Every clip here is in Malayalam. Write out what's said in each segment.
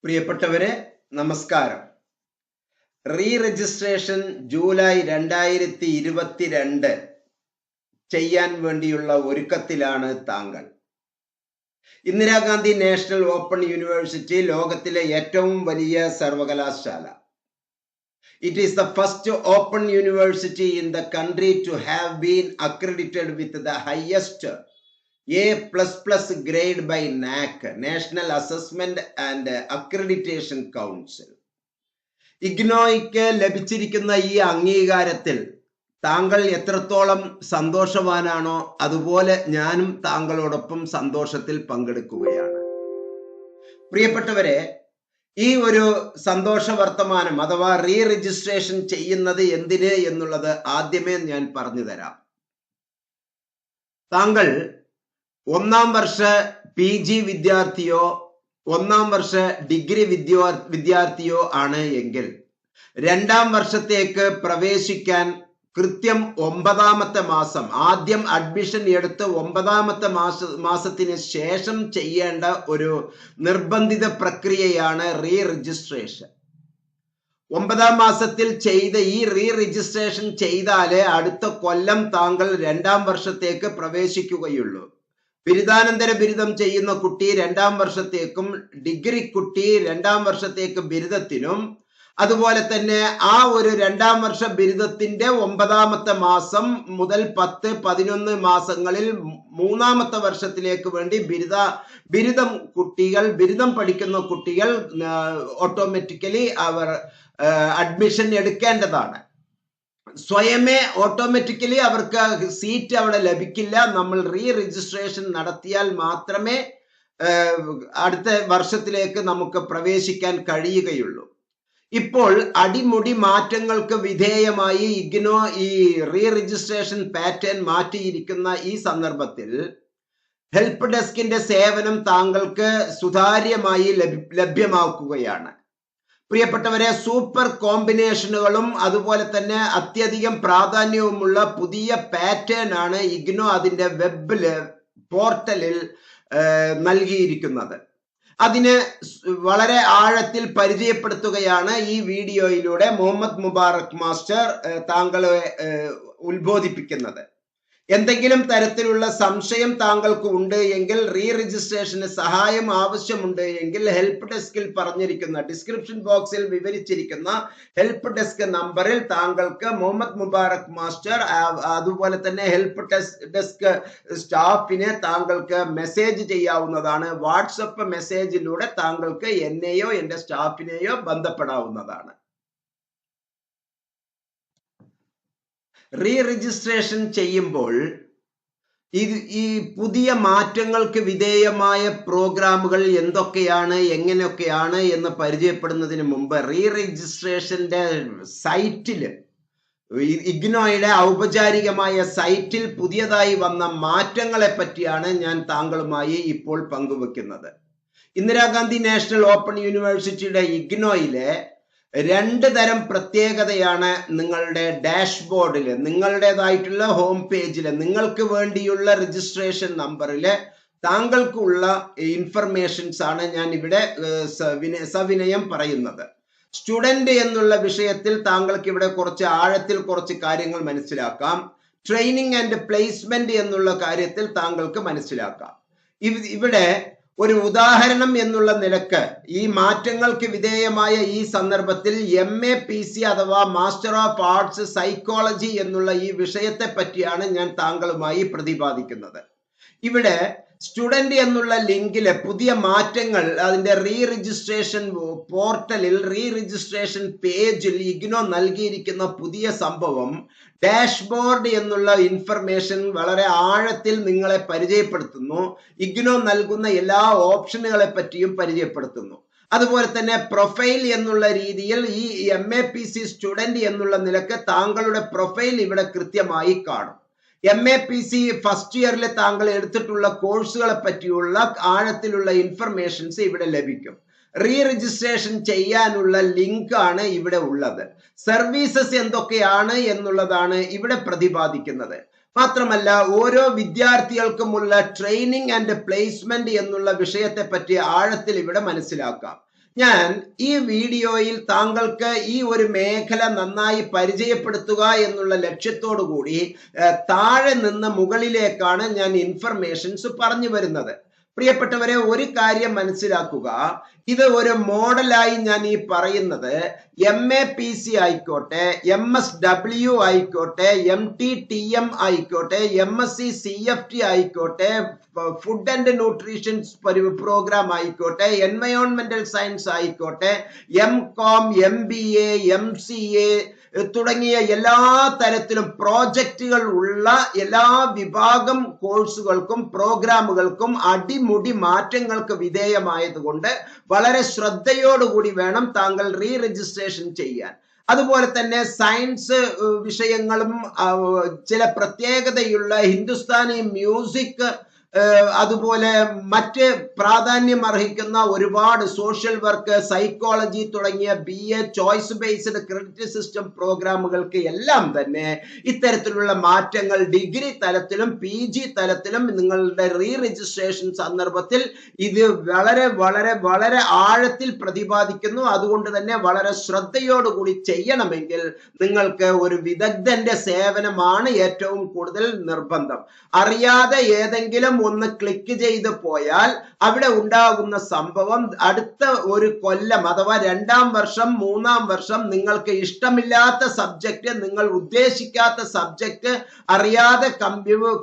പ്രിയപ്പെട്ടവരെ നമസ്കാരം. റീ രജിസ്ട്രേഷൻ ജൂലൈ 2022 ചെയ്യാൻ വേണ്ടിയുള്ള ഒരുക്കത്തിലാണ് താങ്കൾ. ഇന്ദിരാഗാന്ധി നാഷണൽ ഓപ്പൺ യൂണിവേഴ്സിറ്റി ലോകത്തിലെ ഏറ്റവും വലിയ സർവകലാശാല. It is the first open university in the country to have been accredited with the highest A++ grade by NAAC, National Assessment and Accreditation Council. ഇഗ്നോയ്ക്ക് ലഭിച്ചിരിക്കുന്ന ഈ അംഗീകാരത്തിൽ താങ്കൾ എത്രത്തോളം സന്തോഷവാനാണോ അതുപോലെ ഞാനും താങ്കളോടൊപ്പം സന്തോഷത്തിൽ പങ്കെടുക്കുകയാണ്. പ്രിയപ്പെട്ടവരെ, ഈ ഒരു സന്തോഷ വർത്തമാനം അഥവാ റീ രജിസ്ട്രേഷൻ ചെയ്യുന്നത് എന്തിന് എന്നുള്ളത് ആദ്യമേ ഞാൻ പറഞ്ഞു തരാം. താങ്കൾ ഒന്നാം വർഷ PG വിദ്യാർത്ഥിയോ ഒന്നാം വർഷ ഡിഗ്രി വിദ്യാർത്ഥിയോ ആണ് എങ്കിൽ രണ്ടാം വർഷത്തേക്ക് പ്രവേശിക്കാൻ കൃത്യം 9ാമത്തെ മാസം ആദ്യം അഡ്മിഷൻ എടുത്ത് 9ാമത്തെ മാസത്തിന് ശേഷം ചെയ്യേണ്ട ഒരു നിർബന്ധിത പ്രക്രിയയാണ് റീ രജിസ്ട്രേഷൻ. 9ാം മാസത്തിൽ ചെയ്ത ഈ റീ രജിസ്ട്രേഷൻ ചെയ്താലേ അടുത്ത കൊല്ലം താങ്കൾ രണ്ടാം വർഷത്തേക്ക് പ്രവേശിക്കുകയുള്ളൂ. ബിരുദാനന്തര ബിരുദം ചെയ്യുന്ന കുട്ടി രണ്ടാം വർഷത്തേക്കും ഡിഗ്രി കുട്ടി രണ്ടാം വർഷത്തേക്ക് ബിരുദത്തിനും അതുപോലെ തന്നെ ആ ഒരു രണ്ടാം വർഷ ബിരുദത്തിന്റെ 9ാമത്തെ മാസം മുതൽ 10-11 മാസങ്ങളിൽ 3ാമത്തെ വർഷത്തിലേക്ക് വേണ്ടി ബിരുദം പഠിക്കുന്ന കുട്ടികൾ ഓട്ടോമാറ്റിക്കലി അവർ അഡ്മിഷൻ എടുക്കേണ്ടതാണ്. സ്വയമേ ഓട്ടോമാറ്റിക്കലി അവർക്ക് സീറ്റ് അവിടെ ലഭിക്കില്ല. നമ്മൾ റീ രജിസ്ട്രേഷൻ നടത്തിയാൽ മാത്രമേ അടുത്ത വർഷത്തിലേക്ക് നമുക്ക് പ്രവേശിക്കാൻ കഴിയുകയുള്ളൂ. ഇപ്പോൾ അടിമുടി മാറ്റങ്ങൾക്ക് വിധേയമായി ഇഗ്നോ ഈ റീ രജിസ്ട്രേഷൻ പാറ്റേൺ മാറ്റിയിരിക്കുന്ന ഈ സന്ദർഭത്തിൽ ഹെൽപ്പ് ഡെസ്കിന്റെ സേവനം താങ്കൾക്ക് സുതാര്യമായി ലഭ്യമാക്കുകയാണ്. പ്രിയപ്പെട്ടവരെ, സൂപ്പർ കോമ്പിനേഷനുകളും അതുപോലെ തന്നെ അത്യധികം പ്രാധാന്യവുമുള്ള പുതിയ പാറ്റേൺ ആണ് ഇഗ്നോ അതിന്റെ വെബ് പോർട്ടലിൽ നൽകിയിരിക്കുന്നത്. അതിന് വളരെ ആഴത്തിൽ പരിചയപ്പെടുത്തുകയാണ് ഈ വീഡിയോയിലൂടെ മുഹമ്മദ് മുബാറക് മാസ്റ്റർ താങ്കളെ ഉത്ബോധിപ്പിക്കുന്നത്. എന്തെങ്കിലും തരത്തിലുള്ള സംശയം താങ്കൾക്ക് ഉണ്ട് എങ്കിൽ റീ രജിസ്ട്രേഷന് സഹായം ആവശ്യമുണ്ട് എങ്കിൽ ഹെൽപ്പ് ഡെസ്കിൽ പറഞ്ഞിരിക്കുന്ന ഡിസ്ക്രിപ്ഷൻ ബോക്സിൽ വിവരിച്ചിരിക്കുന്ന ഹെൽപ്പ് ഡെസ്ക് നമ്പറിൽ താങ്കൾക്ക് മുഹമ്മദ് മുബാറക് മാസ്റ്റർ അതുപോലെ തന്നെ ഹെൽപ്പ് ഡെസ്ക് സ്റ്റാഫിനെ താങ്കൾക്ക് മെസ്സേജ് ചെയ്യാവുന്നതാണ്. വാട്സപ്പ് മെസ്സേജിലൂടെ താങ്കൾക്ക് എന്നെയോ എൻ്റെ സ്റ്റാഫിനെയോ ബന്ധപ്പെടാവുന്നതാണ്. റീ രജിസ്ട്രേഷൻ ചെയ്യുമ്പോൾ ഈ പുതിയ മാറ്റങ്ങൾക്ക് വിധേയമായ പ്രോഗ്രാമുകൾ എന്തൊക്കെയാണ് എങ്ങനെയൊക്കെയാണ് എന്ന് പരിചയപ്പെടുന്നതിന് മുമ്പ് റീ രജിസ്ട്രേഷന്റെ സൈറ്റില് ഇഗ്നോയുടെ ഔപചാരികമായ സൈറ്റിൽ പുതിയതായി വന്ന മാറ്റങ്ങളെ പറ്റിയാണ് ഞാൻ താങ്കളുമായി ഇപ്പോൾ പങ്കുവെക്കുന്നത്. ഇന്ദിരാഗാന്ധി നാഷണൽ ഓപ്പൺ യൂണിവേഴ്സിറ്റിയുടെ ഇഗ്നോയിലെ 2 തരം പ്രത്യേകതയാണ് നിങ്ങളുടെ ഡാഷ്ബോർഡില്, നിങ്ങളുടേതായിട്ടുള്ള ഹോം പേജില് നിങ്ങൾക്ക് വേണ്ടിയുള്ള രജിസ്ട്രേഷൻ നമ്പറില് താങ്കൾക്കുള്ള ഇൻഫർമേഷൻസ് ആണ് ഞാൻ ഇവിടെ സവിനയം പറയുന്നത്. സ്റ്റുഡന്റ് എന്നുള്ള വിഷയത്തിൽ താങ്കൾക്ക് ഇവിടെ കുറച്ച് ആഴത്തിൽ കുറച്ച് കാര്യങ്ങൾ മനസ്സിലാക്കാം. ട്രെയിനിങ് ആൻഡ് പ്ലേസ്മെന്റ് എന്നുള്ള കാര്യത്തിൽ താങ്കൾക്ക് മനസ്സിലാക്കാം. ഇവിടെ ഒരു ഉദാഹരണം എന്നുള്ള നിലക്ക് ഈ മാറ്റങ്ങൾക്ക് വിധേയമായ ഈ സന്ദർഭത്തിൽ MAPC അഥവാ മാസ്റ്റർ ഓഫ് ആർട്സ് സൈക്കോളജി എന്നുള്ള ഈ വിഷയത്തെ പറ്റിയാണ് ഞാൻ താങ്കളുമായി പ്രതിപാദിക്കുന്നത്. ഇവിടെ സ്റ്റുഡന്റ് എന്നുള്ള ലിങ്കിലെ പുതിയ മാറ്റങ്ങൾ അതിന്റെ റീ രജിസ്ട്രേഷൻ പോർട്ടലിൽ റീ രജിസ്ട്രേഷൻ പേജിൽ ഇഗ്നോ നൽകിയിരിക്കുന്ന പുതിയ സംഭവം ഡാഷ്ബോർഡ് എന്നുള്ള ഇൻഫർമേഷൻ വളരെ ആഴത്തിൽ നിങ്ങളെ പരിചയപ്പെടുത്തുന്നു. ഇഗ്നോ നൽകുന്ന എല്ലാ ഓപ്ഷനുകളെ പറ്റിയും പരിചയപ്പെടുത്തുന്നു. അതുപോലെ തന്നെ പ്രൊഫൈൽ എന്നുള്ള രീതിയിൽ ഈ MAPC സ്റ്റുഡന്റ് എന്നുള്ള നിലക്ക് താങ്കളുടെ പ്രൊഫൈൽ ഇവിടെ കൃത്യമായി കാണും. MAPC ഫസ്റ്റ് ഇയറിൽ താങ്കൾ എടുത്തിട്ടുള്ള കോഴ്സുകളെ പറ്റിയുള്ള ആഴത്തിലുള്ള ഇൻഫർമേഷൻസ് ഇവിടെ ലഭിക്കും. റീ രജിസ്ട്രേഷൻ ചെയ്യാനുള്ള ലിങ്ക് ആണ് ഇവിടെ ഉള്ളത്. സർവീസസ് എന്തൊക്കെയാണ് എന്നുള്ളതാണ് ഇവിടെ പ്രതിപാദിക്കുന്നത്. മാത്രമല്ല ഓരോ വിദ്യാർത്ഥികൾക്കുമുള്ള ട്രെയിനിങ് ആൻഡ് പ്ലേസ്മെന്റ് എന്നുള്ള വിഷയത്തെ പറ്റി ആഴത്തിൽ ഇവിടെ മനസ്സിലാക്കാം. ഞാൻ ഈ വീഡിയോയിൽ താങ്കൾക്ക് ഈ ഒരു മേഖല നന്നായി പരിചയപ്പെടുത്തുക എന്നുള്ള ലക്ഷ്യത്തോടു കൂടി താഴെ നിന്ന് മുകളിലേക്കാണ് ഞാൻ ഇൻഫർമേഷൻസ് പറഞ്ഞു വരുന്നത്. പ്രിയപ്പെട്ടവരെ, ഒരു കാര്യം മനസ്സിലാക്കുക, ഇത് ഒരു മോഡലായി ഞാൻ ഈ പറയുന്നത് MAPC ആയിക്കോട്ടെ, MSW ആയിക്കോട്ടെ, MTTM ആയിക്കോട്ടെ, MSc CFT ആയിക്കോട്ടെ, ഫുഡ് ആൻഡ് ന്യൂട്രീഷൻ പ്രോഗ്രാം ആയിക്കോട്ടെ, എൻവയോൺമെന്റൽ സയൻസ് ആയിക്കോട്ടെ, MCOM, MBA, MCA തുടങ്ങിയ എല്ലാ തരത്തിലും പ്രോജക്റ്റുകൾ ഉള്ള എല്ലാ വിഭാഗം കോഴ്സുകൾക്കും പ്രോഗ്രാമുകൾക്കും അടിമുടി മാറ്റങ്ങൾക്ക് വിധേയമായതുകൊണ്ട് വളരെ ശ്രദ്ധയോടുകൂടി വേണം താങ്കൾ റീ രജിസ്ട്രേഷൻ ചെയ്യാൻ. അതുപോലെ തന്നെ സയൻസ് വിഷയങ്ങളും ചില പ്രത്യേകതയുള്ള ഹിന്ദുസ്ഥാനി മ്യൂസിക്, അതുപോലെ മറ്റ് പ്രാധാന്യം അർഹിക്കുന്ന ഒരുപാട് സോഷ്യൽ വർക്ക്, സൈക്കോളജി തുടങ്ങിയ BA choice based credit system പ്രോഗ്രാമുകൾക്ക് എല്ലാം തന്നെ ഇത്തരത്തിലുള്ള മാറ്റങ്ങൾ ഡിഗ്രി തലത്തിലും PG തലത്തിലും നിങ്ങളുടെ റീ രജിസ്ട്രേഷൻ സന്ദർഭത്തിൽ ഇത് വളരെ വളരെ വളരെ ആഴത്തിൽ പ്രതിപാദിക്കുന്നു. അതുകൊണ്ട് തന്നെ വളരെ ശ്രദ്ധയോടുകൂടി ചെയ്യണമെങ്കിൽ നിങ്ങൾക്ക് ഒരു വിദഗ്ധന്റെ സേവനമാണ് ഏറ്റവും കൂടുതൽ നിർബന്ധം. അറിയാതെ ഏതെങ്കിലും ഒന്ന് ക്ലിക്ക് ചെയ്ത് പോയാൽ അവിടെ ഉണ്ടാകുന്ന സംഭവം അടുത്ത ഒരു കൊല്ലം അഥവാ 2ാം വർഷം 3ാം വർഷം നിങ്ങൾക്ക് ഇഷ്ടമില്ലാത്ത സബ്ജക്റ്റ്, നിങ്ങൾ ഉദ്ദേശിക്കാത്ത സബ്ജക്റ്റ് അറിയാതെ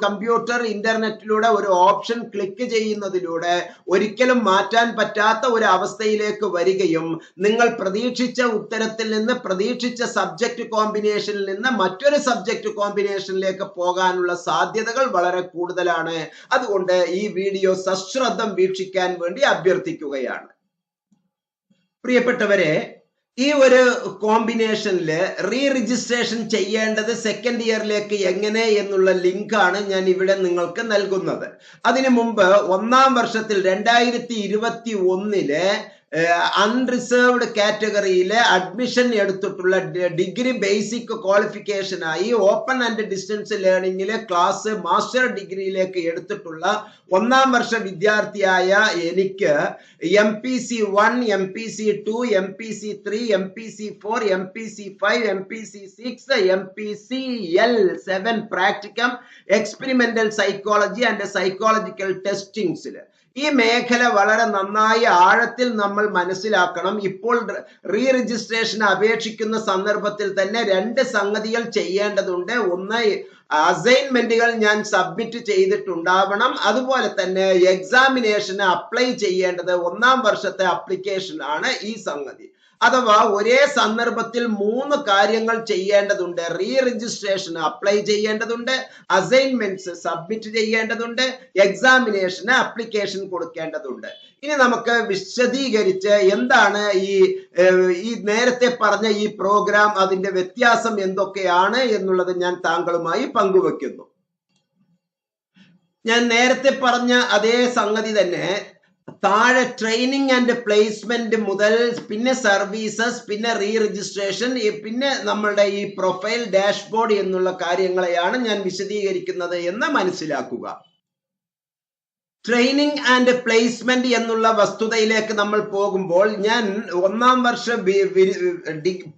കമ്പ്യൂട്ടർ ഇന്റർനെറ്റിലൂടെ ഒരു ഓപ്ഷൻ ക്ലിക്ക് ചെയ്യുന്നതിലൂടെ ഒരിക്കലും മാറ്റാൻ പറ്റാത്ത ഒരു അവസ്ഥയിലേക്ക് വരികയും നിങ്ങൾ പ്രതീക്ഷിച്ച ഉത്തരത്തിൽ നിന്ന്, പ്രതീക്ഷിച്ച സബ്ജക്റ്റ് കോമ്പിനേഷനിൽ നിന്ന് മറ്റൊരു സബ്ജക്റ്റ് കോമ്പിനേഷനിലേക്ക് പോകാനുള്ള സാധ്യതകൾ വളരെ കൂടുതലാണ്. അതുകൊണ്ട് ഈ വീഡിയോ സശ്രദ്ധം വീക്ഷിക്കാൻ വേണ്ടി അഭ്യർത്ഥിക്കുകയാണ്. പ്രിയപ്പെട്ടവരെ, ഈ ഒരു കോമ്പിനേഷനില് റീ രജിസ്ട്രേഷൻ ചെയ്യേണ്ടത് സെക്കൻഡ് ഇയറിലേക്ക് എങ്ങനെ എന്നുള്ള ലിങ്കാണ് ഞാൻ ഇവിടെ നിങ്ങൾക്ക് നൽകുന്നത്. അതിനു മുമ്പ് 1ാം വർഷത്തിൽ 2021 അൺറിസർവ്ഡ് കാറ്റഗറിയിലെ അഡ്മിഷൻ എടുത്തിട്ടുള്ള ഡിഗ്രി ബേസിക് ക്വാളിഫിക്കേഷനായി ഓപ്പൺ ആൻഡ് ഡിസ്റ്റൻസ് ലേണിംഗിലെ ക്ലാസ് മാസ്റ്റർ ഡിഗ്രിയിലേക്ക് എടുത്തിട്ടുള്ള 1ാം വർഷ വിദ്യാർത്ഥിയായ എനിക്ക് MPC 1, MPC 2, MPC 3, MPC 4, MPC 5, MPC 6, MPCL 7 practicum, experimental psychology and psychological ടെസ്റ്റിംഗ്സിൽ ഈ മേഖല വളരെ നന്നായി ആഴത്തിൽ നമ്മൾ മനസ്സിലാക്കണം. ഇപ്പോൾ റീ രജിസ്ട്രേഷൻ അപേക്ഷിക്കുന്ന സന്ദർഭത്തിൽ തന്നെ 2 സംഗതികൾ ചെയ്യേണ്ടതുണ്ട്. ഒന്ന്, അസൈൻമെന്റുകൾ ഞാൻ സബ്മിറ്റ് ചെയ്തിട്ടുണ്ടാവണം. അതുപോലെ തന്നെ എക്സാമിനേഷന് അപ്ലൈ ചെയ്യേണ്ടത് 1ാം വർഷത്തെ അപ്ലിക്കേഷൻ ആണ് ഈ സംഗതി. അഥവാ ഒരേ സന്ദർഭത്തിൽ 3 കാര്യങ്ങൾ ചെയ്യേണ്ടതുണ്ട്. റീ രജിസ്ട്രേഷന് അപ്ലൈ ചെയ്യേണ്ടതുണ്ട്, അസൈൻമെന്റ്സ് സബ്മിറ്റ് ചെയ്യേണ്ടതുണ്ട്, എക്സാമിനേഷന് അപ്ലിക്കേഷൻ കൊടുക്കേണ്ടതുണ്ട്. ഇനി നമുക്ക് വിശദീകരിച്ച് എന്താണ് ഈ നേരത്തെ പറഞ്ഞ ഈ പ്രോഗ്രാം, അതിന്റെ വ്യത്യാസം എന്തൊക്കെയാണ് എന്നുള്ളത് ഞാൻ താങ്കളുമായി പങ്കുവെക്കുന്നു. ഞാൻ നേരത്തെ പറഞ്ഞ അതേ സംഗതി തന്നെ താഴെ ട്രെയിനിങ് ആൻഡ് പ്ലേസ്മെന്റ് മുതൽ പിന്നെ സർവീസസ്, പിന്നെ റീ രജിസ്ട്രേഷൻ, പിന്നെ നമ്മളുടെ ഈ പ്രൊഫൈൽ ഡാഷ്ബോർഡ് എന്നുള്ള കാര്യങ്ങളെയാണ് ഞാൻ വിശദീകരിക്കുന്നത് എന്ന് മനസ്സിലാക്കുക. ട്രെയിനിങ് ആൻഡ് പ്ലേസ്മെന്റ് എന്നുള്ള വസ്തുതയിലേക്ക് നമ്മൾ പോകുമ്പോൾ, ഞാൻ 1ാം വർഷ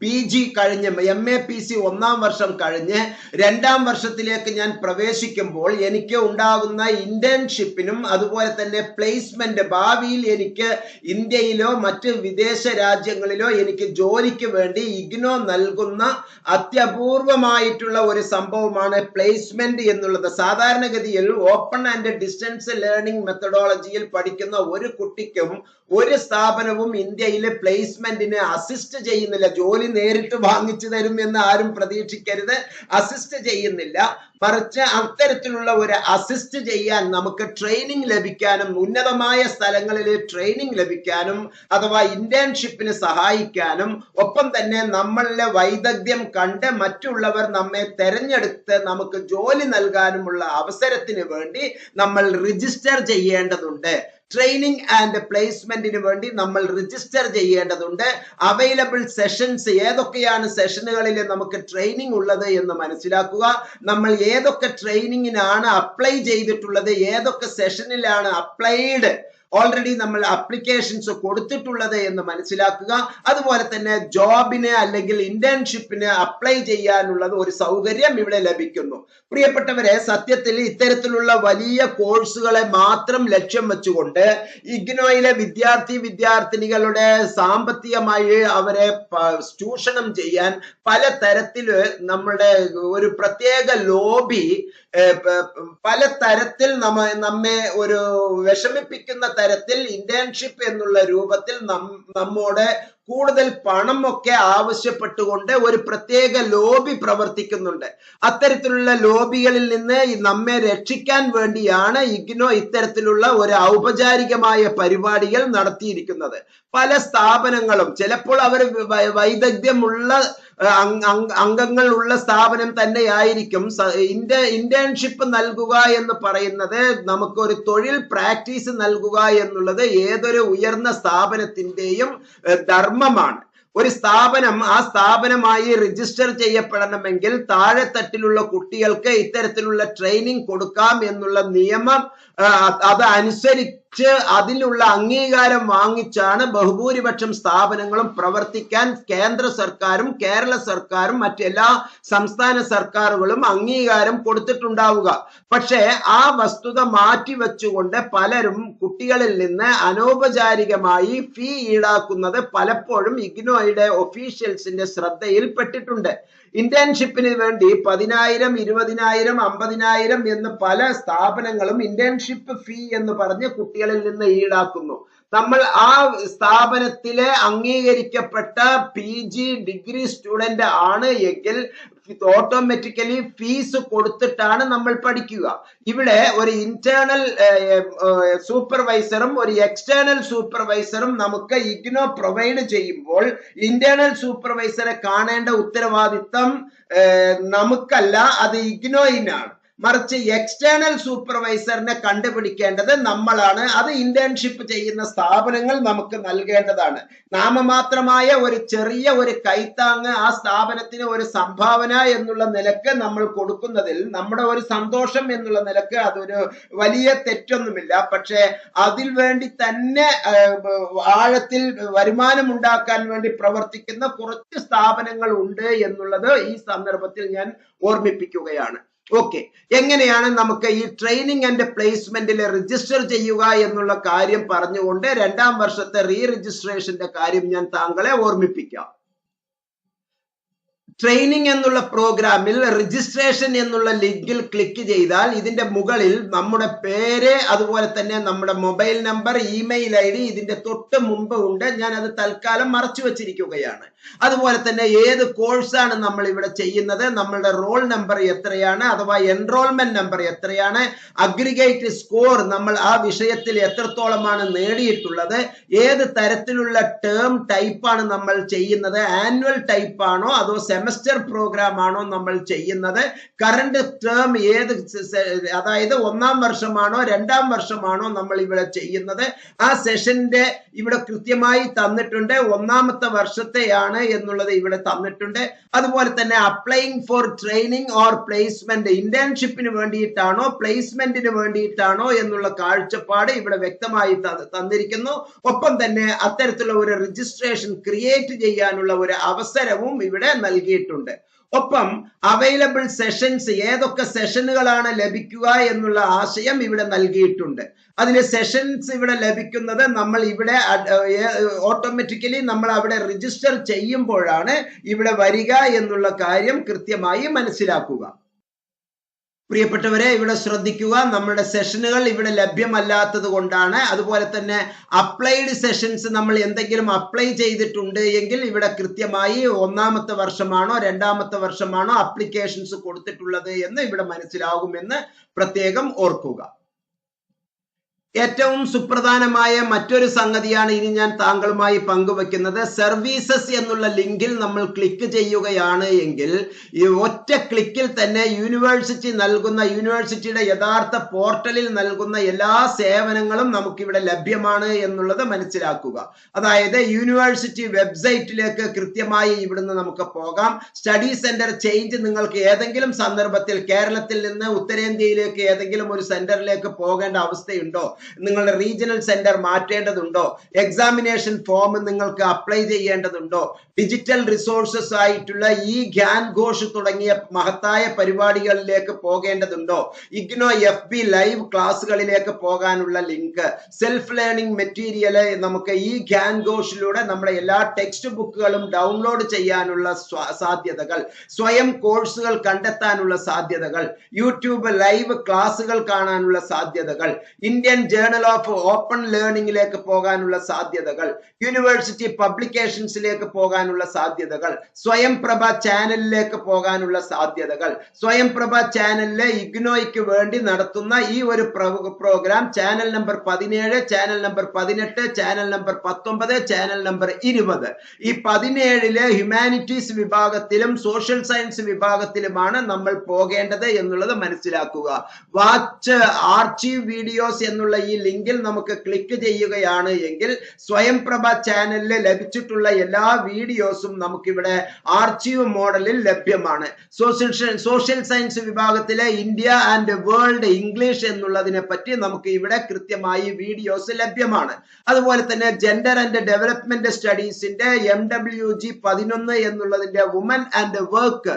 PG കഴിഞ്ഞ് MAPC 1ാം വർഷം കഴിഞ്ഞ് 2ാം വർഷത്തിലേക്ക് ഞാൻ പ്രവേശിക്കുമ്പോൾ എനിക്ക് ഉണ്ടാകുന്ന ഇന്റേൺഷിപ്പിനും അതുപോലെ തന്നെ പ്ലേസ്മെന്റ്, ഭാവിയിൽ എനിക്ക് ഇന്ത്യയിലോ മറ്റ് വിദേശ രാജ്യങ്ങളിലോ എനിക്ക് ജോലിക്ക് വേണ്ടി IGNOU നൽകുന്ന അത്യപൂർവമായിട്ടുള്ള ഒരു സംഭവമാണ് പ്ലേസ്മെന്റ് എന്നുള്ളത്. സാധാരണഗതിയിൽ ഓപ്പൺ ആൻഡ് ഡിസ്റ്റൻസ് ലേണിംഗ് മെത്തഡോളജിയിൽ പഠിക്കുന്ന ഒരു കുട്ടിക്കും ഒരു സ്ഥാപനവും ഇന്ത്യയിലെ പ്ലേസ്മെന്റിനെ അസിസ്റ്റ് ചെയ്യുന്നില്ല. ജോലി നേരിട്ട് വാങ്ങിച്ചു തരും എന്ന് ആരും പ്രതീക്ഷിക്കരുത്. അസിസ്റ്റ് ചെയ്യുന്നില്ല. മറിച്ച് അത്തരത്തിലുള്ള ഒരു അസിസ്റ്റ് ചെയ്യാൻ നമുക്ക് ട്രെയിനിങ് ലഭിക്കാനും ഉന്നതമായ സ്ഥലങ്ങളിൽ ട്രെയിനിങ് ലഭിക്കാനും അഥവാ ഇന്റേൺഷിപ്പിന് സഹായിക്കാനും ഒപ്പം തന്നെ നമ്മളിലെ വൈദഗ്ധ്യം കണ്ട് മറ്റുള്ളവർ നമ്മെ തെരഞ്ഞെടുത്ത് നമുക്ക് ജോലി നൽകാനുമുള്ള അവസരത്തിന് വേണ്ടി നമ്മൾ രജിസ്റ്റർ ചെയ്യേണ്ടതുണ്ട്. ട്രെയിനിങ് ആൻഡ് പ്ലേസ്മെന്റിന് വേണ്ടി നമ്മൾ രജിസ്റ്റർ ചെയ്യേണ്ടതുണ്ട്. അവൈലബിൾ സെഷൻസ്, ഏതൊക്കെയാണ് സെഷനുകളിൽ നമുക്ക് ട്രെയിനിങ് ഉള്ളത് എന്ന് മനസ്സിലാക്കുക. നമ്മൾ ഏതൊക്കെ ട്രെയിനിങ്ങിനാണ് അപ്ലൈ ചെയ്തിട്ടുള്ളത്, ഏതൊക്കെ സെഷനിലാണ് അപ്ലൈഡ് ഓൾറെഡി നമ്മൾ അപ്ലിക്കേഷൻസ് കൊടുത്തിട്ടുള്ളത് എന്ന് മനസ്സിലാക്കുക. അതുപോലെ തന്നെ ജോബിന് അല്ലെങ്കിൽ ഇന്റേൺഷിപ്പിന് അപ്ലൈ ചെയ്യാനുള്ളത് ഒരു സൗകര്യം ഇവിടെ ലഭിക്കുന്നു. പ്രിയപ്പെട്ടവരെ, സത്യത്തിൽ ഇത്തരത്തിലുള്ള വലിയ കോഴ്സുകളെ മാത്രം ലക്ഷ്യം വെച്ചുകൊണ്ട് ഇഗ്നോയിലെ വിദ്യാർത്ഥിനികളുടെ സാമ്പത്തികമായി അവരെ ചൂഷണം ചെയ്യാൻ പലതരത്തില് നമ്മുടെ ഒരു പ്രത്യേക ലോബി പലതരത്തിൽ നമ്മെ ഒരു വിഷമിപ്പിക്കുന്ന തരത്തിൽ ഇന്റേൺഷിപ്പ് എന്നുള്ള രൂപത്തിൽ നമ്മോട് കൂടുതൽ പണമൊക്കെ ആവശ്യപ്പെട്ടുകൊണ്ട് ഒരു പ്രത്യേക ലോബി പ്രവർത്തിക്കുന്നുണ്ട്. അത്തരത്തിലുള്ള ലോബികളിൽ നിന്ന് നമ്മെ രക്ഷിക്കാൻ വേണ്ടിയാണ് ഇഗ്നോ ഇത്തരത്തിലുള്ള ഒരു ഔപചാരികമായ പരിപാടികൾ നടത്തിയിരിക്കുന്നത്. പല സ്ഥാപനങ്ങളും ചിലപ്പോൾ അവർ വൈദഗ്ധ്യമുള്ള അംഗങ്ങൾ ഉള്ള സ്ഥാപനം തന്നെയായിരിക്കും. ഇന്റേൺഷിപ്പ് നൽകുക എന്ന് പറയുന്നത് നമുക്കൊരു തൊഴിൽ പ്രാക്ടീസ് നൽകുക എന്നുള്ളത് ഏതൊരു ഉയർന്ന സ്ഥാപനത്തിന്റെയും ധർമ്മമാണ്. ഒരു സ്ഥാപനം ആ സ്ഥാപനമായി രജിസ്റ്റർ ചെയ്യപ്പെടണമെങ്കിൽ താഴെത്തട്ടിലുള്ള കുട്ടികൾക്ക് ഇത്തരത്തിലുള്ള ട്രെയിനിങ് കൊടുക്കാം എന്നുള്ള നിയമം അത് അനുസരിച്ച് അതിലുള്ള അംഗീകാരം വാങ്ങിച്ചാണ് ബഹുഭൂരിപക്ഷം സ്ഥാപനങ്ങളും പ്രവർത്തിക്കാൻ കേന്ദ്ര സർക്കാരും കേരള സർക്കാരും മറ്റെല്ലാ സംസ്ഥാന സർക്കാരുകളും അംഗീകാരം കൊടുത്തിട്ടുണ്ടാവുക. പക്ഷേ ആ വസ്തുത മാറ്റിവെച്ചുകൊണ്ട് പലരും കുട്ടികളിൽ നിന്ന് അനൗപചാരികമായി ഫീ ഈടാക്കുന്നത് പലപ്പോഴും ഇഗ്നോയുടെ ഒഫീഷ്യൽസിന്റെ ശ്രദ്ധയിൽപ്പെട്ടിട്ടുണ്ട്. ഇന്റേൺഷിപ്പിന് വേണ്ടി 10,000, 20,000, 50,000 എന്ന് പല സ്ഥാപനങ്ങളും ഇന്റേൺഷിപ്പ് ഫീ എന്ന് പറഞ്ഞ് കുട്ടികളിൽ നിന്ന് ഈടാക്കുന്നു. നമ്മൾ ആ സ്ഥാപനത്തിലെ അംഗീകരിക്കപ്പെട്ട PG ഡിഗ്രി സ്റ്റുഡന്റ് ആണ് എങ്കിൽ ഓട്ടോമാറ്റിക്കലി ഫീസ് കൊടുത്തിട്ടാണ് നമ്മൾ പഠിക്കുക. ഇവിടെ ഒരു ഇന്റേണൽ സൂപ്പർവൈസറും ഒരു എക്സ്റ്റേണൽ സൂപ്പർവൈസറും നമുക്ക് ഇഗ്നോ പ്രൊവൈഡ് ചെയ്യുമ്പോൾ ഇന്റേണൽ സൂപ്പർവൈസറെ കാണേണ്ട ഉത്തരവാദിത്തം നമുക്കല്ല, അത് ഇഗ്നോയിനാണ്. മറിച്ച് എക്സ്റ്റേണൽ സൂപ്പർവൈസറിനെ കണ്ടുപിടിക്കേണ്ടത് നമ്മളാണ്. അത് ഇന്റേൺഷിപ്പ് ചെയ്യുന്ന സ്ഥാപനങ്ങൾ നമുക്ക് നൽകേണ്ടതാണ്. നാമമാത്രമായ ഒരു ചെറിയ ഒരു കൈത്താങ്ങ് ആ സ്ഥാപനത്തിന് ഒരു സംഭാവന എന്നുള്ള നിലക്ക് നമ്മൾ കൊടുക്കുന്നതിൽ നമ്മുടെ ഒരു സന്തോഷം എന്നുള്ള നിലക്ക് അതൊരു വലിയ തെറ്റൊന്നുമില്ല. പക്ഷെ അതിൽ വേണ്ടി തന്നെ ആഴത്തിൽ വരുമാനം ഉണ്ടാക്കാൻ വേണ്ടി പ്രവർത്തിക്കുന്ന കുറച്ച് സ്ഥാപനങ്ങൾ ഉണ്ട് എന്നുള്ളത് ഈ സന്ദർഭത്തിൽ ഞാൻ ഓർമ്മിപ്പിക്കുകയാണ്. ഓക്കെ, എങ്ങനെയാണ് നമുക്ക് ഈ ട്രെയിനിങ് ആൻഡ് പ്ലേസ്മെന്റിൽ രജിസ്റ്റർ ചെയ്യുക എന്നുള്ള കാര്യം പറഞ്ഞുകൊണ്ട് 2ാം വർഷത്തെ റീ രജിസ്ട്രേഷന്റെ കാര്യം ഞാൻ താങ്കളെ ഓർമ്മിപ്പിക്കാം. ട്രെയിനിങ് എന്നുള്ള പ്രോഗ്രാമിൽ രജിസ്ട്രേഷൻ എന്നുള്ള ലിങ്കിൽ ക്ലിക്ക് ചെയ്താൽ ഇതിന്റെ മുകളിൽ നമ്മുടെ പേര്, അതുപോലെ തന്നെ നമ്മുടെ മൊബൈൽ നമ്പർ, ഇമെയിൽ ID ഇതിന്റെ തൊട്ട് മുമ്പ് ഉണ്ട്. ഞാൻ അത് തൽക്കാലം മറച്ചു വെച്ചിരിക്കുകയാണ്. അതുപോലെ തന്നെ ഏത് കോഴ്സാണ് നമ്മൾ ഇവിടെ ചെയ്യുന്നത്, നമ്മളുടെ റോൾ നമ്പർ എത്രയാണ്, അഥവാ എൻറോൾമെന്റ് നമ്പർ എത്രയാണ്, അഗ്രിഗേറ്റ് സ്കോർ നമ്മൾ ആ വിഷയത്തിൽ എത്രത്തോളമാണ് നേടിയിട്ടുള്ളത്, ഏത് തരത്തിലുള്ള ടേം ടൈപ്പാണ് നമ്മൾ ചെയ്യുന്നത്, ആനുവൽ ടൈപ്പ് ആണോ അതോ സെമസ്റ്റർ പ്രോഗ്രാം ആണോ നമ്മൾ ചെയ്യുന്നത്, കറണ്ട് ടേം ഏത്, അതായത് 1ാം വർഷമാണോ 2ാം വർഷമാണോ നമ്മൾ ഇവിടെ ചെയ്യുന്നത്, ആ സെഷന്റെ ഇവിടെ കൃത്യമായി തന്നിട്ടുണ്ട്. 1ാമത്തെ വർഷത്തെയാണ് എന്നുള്ളത് ഇവിടെ തന്നിട്ടുണ്ട്. അതുപോലെ തന്നെ applying for training or placement, ഇന്റേൺഷിപ്പിന് വേണ്ടിയിട്ടാണോ പ്ലേസ്മെന്റിന് വേണ്ടിയിട്ടാണോ എന്നുള്ള കാഴ്ചപ്പാട് ഇവിടെ വ്യക്തമായി തന്നിരിക്കുന്നു. ഒപ്പം തന്നെ അത്തരത്തിലുള്ള ഒരു രജിസ്ട്രേഷൻ ക്രിയേറ്റ് ചെയ്യാനുള്ള ഒരു അവസരവും ഇവിടെ നൽകിയിട്ടുണ്ട്. ഒപ്പം അവൈലബിൾ സെഷൻസ്, ഏതൊക്കെ സെഷനുകളാണ് ലഭിക്കുക എന്നുള്ള ആശയം ഇവിടെ നൽകിയിട്ടുണ്ട്. അതിലെ സെഷൻസ് ഇവിടെ ലഭിക്കുന്നത് നമ്മൾ ഇവിടെ ഓട്ടോമാറ്റിക്കലി നമ്മൾ അവിടെ രജിസ്റ്റർ ചെയ്യുമ്പോഴാണ് ഇവിടെ വരിക എന്നുള്ള കാര്യം കൃത്യമായി മനസ്സിലാക്കുക. പ്രിയപ്പെട്ടവരെ, ഇവിടെ ശ്രദ്ധിക്കുക, നമ്മുടെ സെഷനുകൾ ഇവിടെ ലഭ്യമല്ലാത്തത് കൊണ്ടാണ്. അതുപോലെ തന്നെ അപ്ലൈഡ് സെഷൻസ് നമ്മൾ എന്തെങ്കിലും അപ്ലൈ ചെയ്തിട്ടുണ്ട് എങ്കിൽ ഇവിടെ കൃത്യമായി 1ാമത്തെ വർഷമാണോ 2ാമത്തെ വർഷമാണോ അപ്ലിക്കേഷൻസ് കൊടുത്തിട്ടുള്ളത് എന്ന് ഇവിടെ മനസ്സിലാകുമെന്ന് പ്രത്യേകം ഓർക്കുക. ഏറ്റവും സുപ്രധാനമായ മറ്റൊരു സംഗതിയാണ് ഇനി ഞാൻ താങ്കളുമായി പങ്കുവെക്കുന്നത്. സർവീസസ് എന്നുള്ള ലിങ്കിൽ നമ്മൾ ക്ലിക്ക് ചെയ്യുകയാണ് എങ്കിൽ ഈ ഒറ്റ ക്ലിക്കിൽ തന്നെ യൂണിവേഴ്സിറ്റിയുടെ യഥാർത്ഥ പോർട്ടലിൽ നൽകുന്ന എല്ലാ സേവനങ്ങളും നമുക്കിവിടെ ലഭ്യമാണ് എന്നുള്ളത് മനസ്സിലാക്കുക. അതായത് യൂണിവേഴ്സിറ്റി വെബ്സൈറ്റിലേക്ക് കൃത്യമായി ഇവിടുന്ന് നമുക്ക് പോകാം. സ്റ്റഡി സെന്റർ ചേഞ്ച് നിങ്ങൾക്ക് ഏതെങ്കിലും സന്ദർഭത്തിൽ കേരളത്തിൽ നിന്ന് ഉത്തരേന്ത്യയിലേക്ക് ഏതെങ്കിലും ഒരു സെന്ററിലേക്ക് പോകേണ്ട അവസ്ഥയുണ്ടോ? നിങ്ങളുടെ റീജിയണൽ സെന്റർ മാറ്റേണ്ടതുണ്ടോ, എക്സാമിനേഷൻ ഫോം നിങ്ങൾക്ക് അപ്ലൈ ചെയ്യേണ്ടതുണ്ടോ, ഡിജിറ്റൽ റിസോഴ്സസ് ആയിട്ടുള്ള ഈ ഗ്യാൻ ഘോഷ് തുടങ്ങിയ മഹത്തായ പരിപാടികളിലേക്ക് പോകേണ്ടതുണ്ടോ, ഇഗ്നോ FB ലൈവ് ക്ലാസ്സുകളിലേക്ക് പോകാനുള്ള ലിങ്ക്, സെൽഫ് ലേണിംഗ് മെറ്റീരിയൽ നമുക്ക് ഈ ഗ്യാൻ ഘോഷിലൂടെ നമ്മുടെ എല്ലാ ടെക്സ്റ്റ് ബുക്കുകളും ഡൗൺലോഡ് ചെയ്യാനുള്ള സാധ്യതകൾ, സ്വയം കോഴ്സുകൾ കണ്ടെത്താനുള്ള സാധ്യതകൾ, യൂട്യൂബ് ലൈവ് ക്ലാസ്സുകൾ കാണാനുള്ള സാധ്യതകൾ, ഇന്ത്യൻ ജേർണൽ ഓഫ് ഓപ്പൺ ലേണിംഗിലേക്ക് പോകാനുള്ള സാധ്യതകൾ, യൂണിവേഴ്സിറ്റി പബ്ലിക്കേഷൻസിലേക്ക് പോകാനുള്ള സാധ്യതകൾ, സ്വയം പ്രഭ ചാനലിലേക്ക് പോകാനുള്ള സാധ്യതകൾ, സ്വയം പ്രഭ ചാനലിലെ ഇഗ്നോയ്ക്ക് വേണ്ടി നടത്തുന്ന ഈ ഒരു programme channel number 17, channel number 18, channel number 19, channel number 20. ഈ 17ലെ ഹ്യൂമാനിറ്റീസ് വിഭാഗത്തിലും സോഷ്യൽ സയൻസ് വിഭാഗത്തിലുമാണ് നമ്മൾ പോകേണ്ടത് എന്നുള്ളത് മനസ്സിലാക്കുക. വാച്ച് ആർച്ചീവ് വീഡിയോസ് എന്നുള്ള ഈ ലിങ്കിൽ നമുക്ക് ക്ലിക്ക് ചെയ്യുകയാണ് എങ്കിൽ സ്വയം പ്രഭ ചാനലിൽ ലഭിച്ചിട്ടുള്ള എല്ലാ വീഡിയോസും നമുക്കിവിടെ ആർച്ചീവ് മോഡലിൽ ലഭ്യമാണ്. സോഷ്യൽ സയൻസ് വിഭാഗത്തിലെ ഇന്ത്യ ആൻഡ് വേൾഡ് ഇംഗ്ലീഷ് എന്നുള്ളതിനെ പറ്റി നമുക്ക് ഇവിടെ കൃത്യമായി വീഡിയോസ് ലഭ്യമാണ്. അതുപോലെ തന്നെ ജെൻഡർ ആൻഡ് ഡെവലപ്മെന്റ് സ്റ്റഡീസിന്റെ MWG 11 എന്നുള്ളതിന്റെ woman and work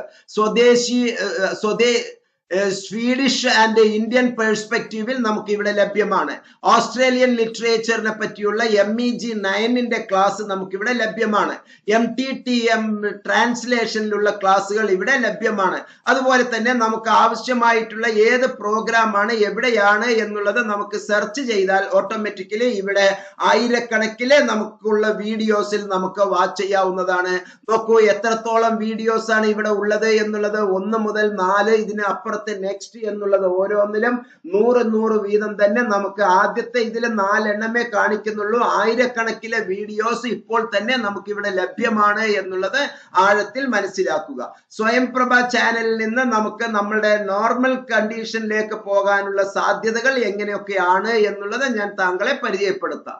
Swedish and Indian പെർസ്പെക്റ്റീവിൽ നമുക്ക് ഇവിടെ ലഭ്യമാണ്. ഓസ്ട്രേലിയൻ ലിറ്ററേച്ചറിനെ പറ്റിയുള്ള MEG 9ന്റെ ക്ലാസ് നമുക്കിവിടെ ലഭ്യമാണ്. MTTM ട്രാൻസ്ലേഷനിലുള്ള ക്ലാസ്സുകൾ ഇവിടെ ലഭ്യമാണ്. അതുപോലെ തന്നെ നമുക്ക് ആവശ്യമായിട്ടുള്ള ഏത് പ്രോഗ്രാമാണ് എവിടെയാണ് എന്നുള്ളത് നമുക്ക് സെർച്ച് ചെയ്താൽ ഓട്ടോമാറ്റിക്കലി ഇവിടെ ആയിരക്കണക്കിലെ നമുക്കുള്ള വീഡിയോസിൽ നമുക്ക് വാച്ച് ചെയ്യാവുന്നതാണ്. നോക്കൂ എത്രത്തോളം വീഡിയോസ് ആണ് ഇവിടെ ഉള്ളത് എന്നുള്ളത്. 1 മുതൽ 4, ഇതിന് അപ്പുറത്ത് നെക്സ്റ്റ് എന്നുള്ളത് ഓരോന്നിലും 100 വീതം തന്നെ നമുക്ക് ആദ്യത്തെ ഇതിൽ 4 എണ്ണമേ കാണിക്കുന്നുള്ളൂ. ആയിരക്കണക്കിലെ വീഡിയോസ് ഇപ്പോൾ തന്നെ നമുക്ക് ഇവിടെ ലഭ്യമാണ് എന്നുള്ളത് ആഴത്തിൽ മനസ്സിലാക്കുക. സ്വയം പ്രഭ ചാനലിൽ നിന്ന് നമുക്ക് നമ്മുടെ നോർമൽ കണ്ടീഷനിലേക്ക് പോകാനുള്ള സാധ്യതകൾ എങ്ങനെയൊക്കെയാണ് എന്നുള്ളത് ഞാൻ താങ്കളെ പരിചയപ്പെടുത്താം.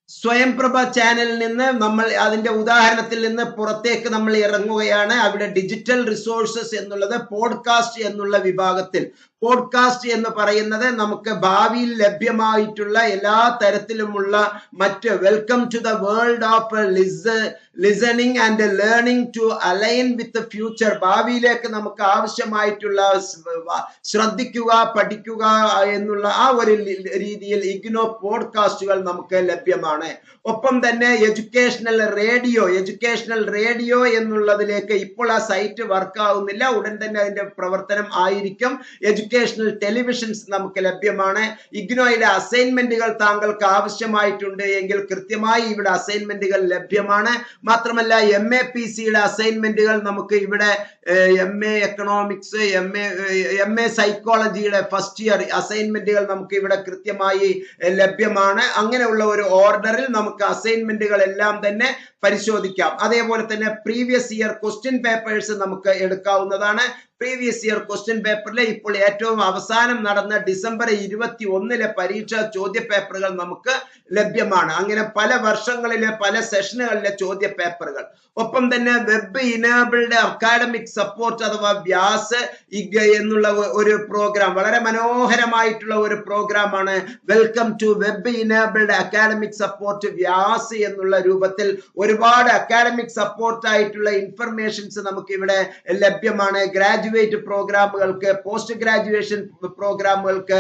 സ്വയം പ്രഭ ചാനലിൽ നിന്ന് നമ്മൾ അതിന്റെ ഉദാഹരണത്തിൽ നിന്ന് പുറത്തേക്ക് നമ്മൾ ഇറങ്ങുകയാണ്. അവിടെ ഡിജിറ്റൽ റിസോഴ്സസ് എന്നുള്ളത് പോഡ്കാസ്റ്റ് എന്നുള്ള വിഭാഗത്തിൽ, പോഡ്കാസ്റ്റ് എന്ന് പറയുന്നത് നമുക്ക് ഭാവിയിൽ ലഭ്യമായിട്ടുള്ള എല്ലാ തരത്തിലുമുള്ള മറ്റ് welcome to the world of listening and learning to align with future, ഭാവിയിലേക്ക് നമുക്ക് ആവശ്യമായിട്ടുള്ള ശ്രദ്ധിക്കുക, പഠിക്കുക എന്നുള്ള ആ ഒരു രീതിയിൽ ഇഗ്നോ പോഡ്കാസ്റ്റുകൾ നമുക്ക് ലഭ്യമാണ്. ഒപ്പം തന്നെ എഡ്യൂക്കേഷണൽ റേഡിയോ എന്നുള്ളതിലേക്ക് ഇപ്പോൾ ആ സൈറ്റ് വർക്ക് ആവുന്നില്ല, ഉടൻ തന്നെ അതിന്റെ പ്രവർത്തനം ആയിരിക്കും. എഡ്യൂക്കേഷണൽ ടെലിവിഷൻസ് നമുക്ക് ലഭ്യമാണ്. ഇഗ്നോയിലെ അസൈൻമെന്റുകൾ താങ്കൾക്ക് ആവശ്യമായിട്ടുണ്ട് എങ്കിൽ കൃത്യമായി ഇവിടെ അസൈൻമെന്റുകൾ ലഭ്യമാണ്. മാത്രമല്ല MAPCയുടെ അസൈൻമെന്റുകൾ നമുക്ക് ഇവിടെ MA എക്കണോമിക്സ്, MA സൈക്കോളജിയുടെ ഫസ്റ്റ് ഇയർ അസൈൻമെന്റുകൾ നമുക്ക് ഇവിടെ കൃത്യമായി ലഭ്യമാണ്. അങ്ങനെയുള്ള ഒരു ഓർഡറിൽ നമുക്ക് അസൈൻമെന്റുകൾ എല്ലാം തന്നെ പരിശോധിക്കാം. അതേപോലെ തന്നെ പ്രീവിയസ് ഇയർ ക്വസ്റ്റ്യൻ പേപ്പേഴ്സ് നമുക്ക് എടുക്കാവുന്നതാണ്. പ്രീവിയസ് ഇയർ ക്വസ്റ്റ്യൻ പേപ്പറിൽ ഇപ്പോൾ ഏറ്റവും അവസാനം നടന്ന ഡിസംബർ 21 പരീക്ഷാ ചോദ്യ പേപ്പറുകൾ നമുക്ക് ലഭ്യമാണ്. അങ്ങനെ പല വർഷങ്ങളിലെ പല സെഷനുകളിലെ ചോദ്യ പേപ്പറുകൾ. ഒപ്പം തന്നെ വെബ് ഇനേബിൾഡ് അക്കാഡമിക് സപ്പോർട്ട് അഥവാ വ്യാസ് എന്നുള്ള ഒരു പ്രോഗ്രാം, വളരെ മനോഹരമായിട്ടുള്ള ഒരു പ്രോഗ്രാമാണ്. Welcome to web enabled academic support Vyas എന്നുള്ള രൂപത്തിൽ ഒരുപാട് അക്കാഡമിക് സപ്പോർട്ട് ആയിട്ടുള്ള ഇൻഫർമേഷൻസ് നമുക്ക് ഇവിടെ ലഭ്യമാണ്. ഗ്രാജുവേറ്റ് പ്രോഗ്രാമുകൾക്ക്, പോസ്റ്റ് ഗ്രാജുവേഷൻ പ്രോഗ്രാമുകൾക്ക്,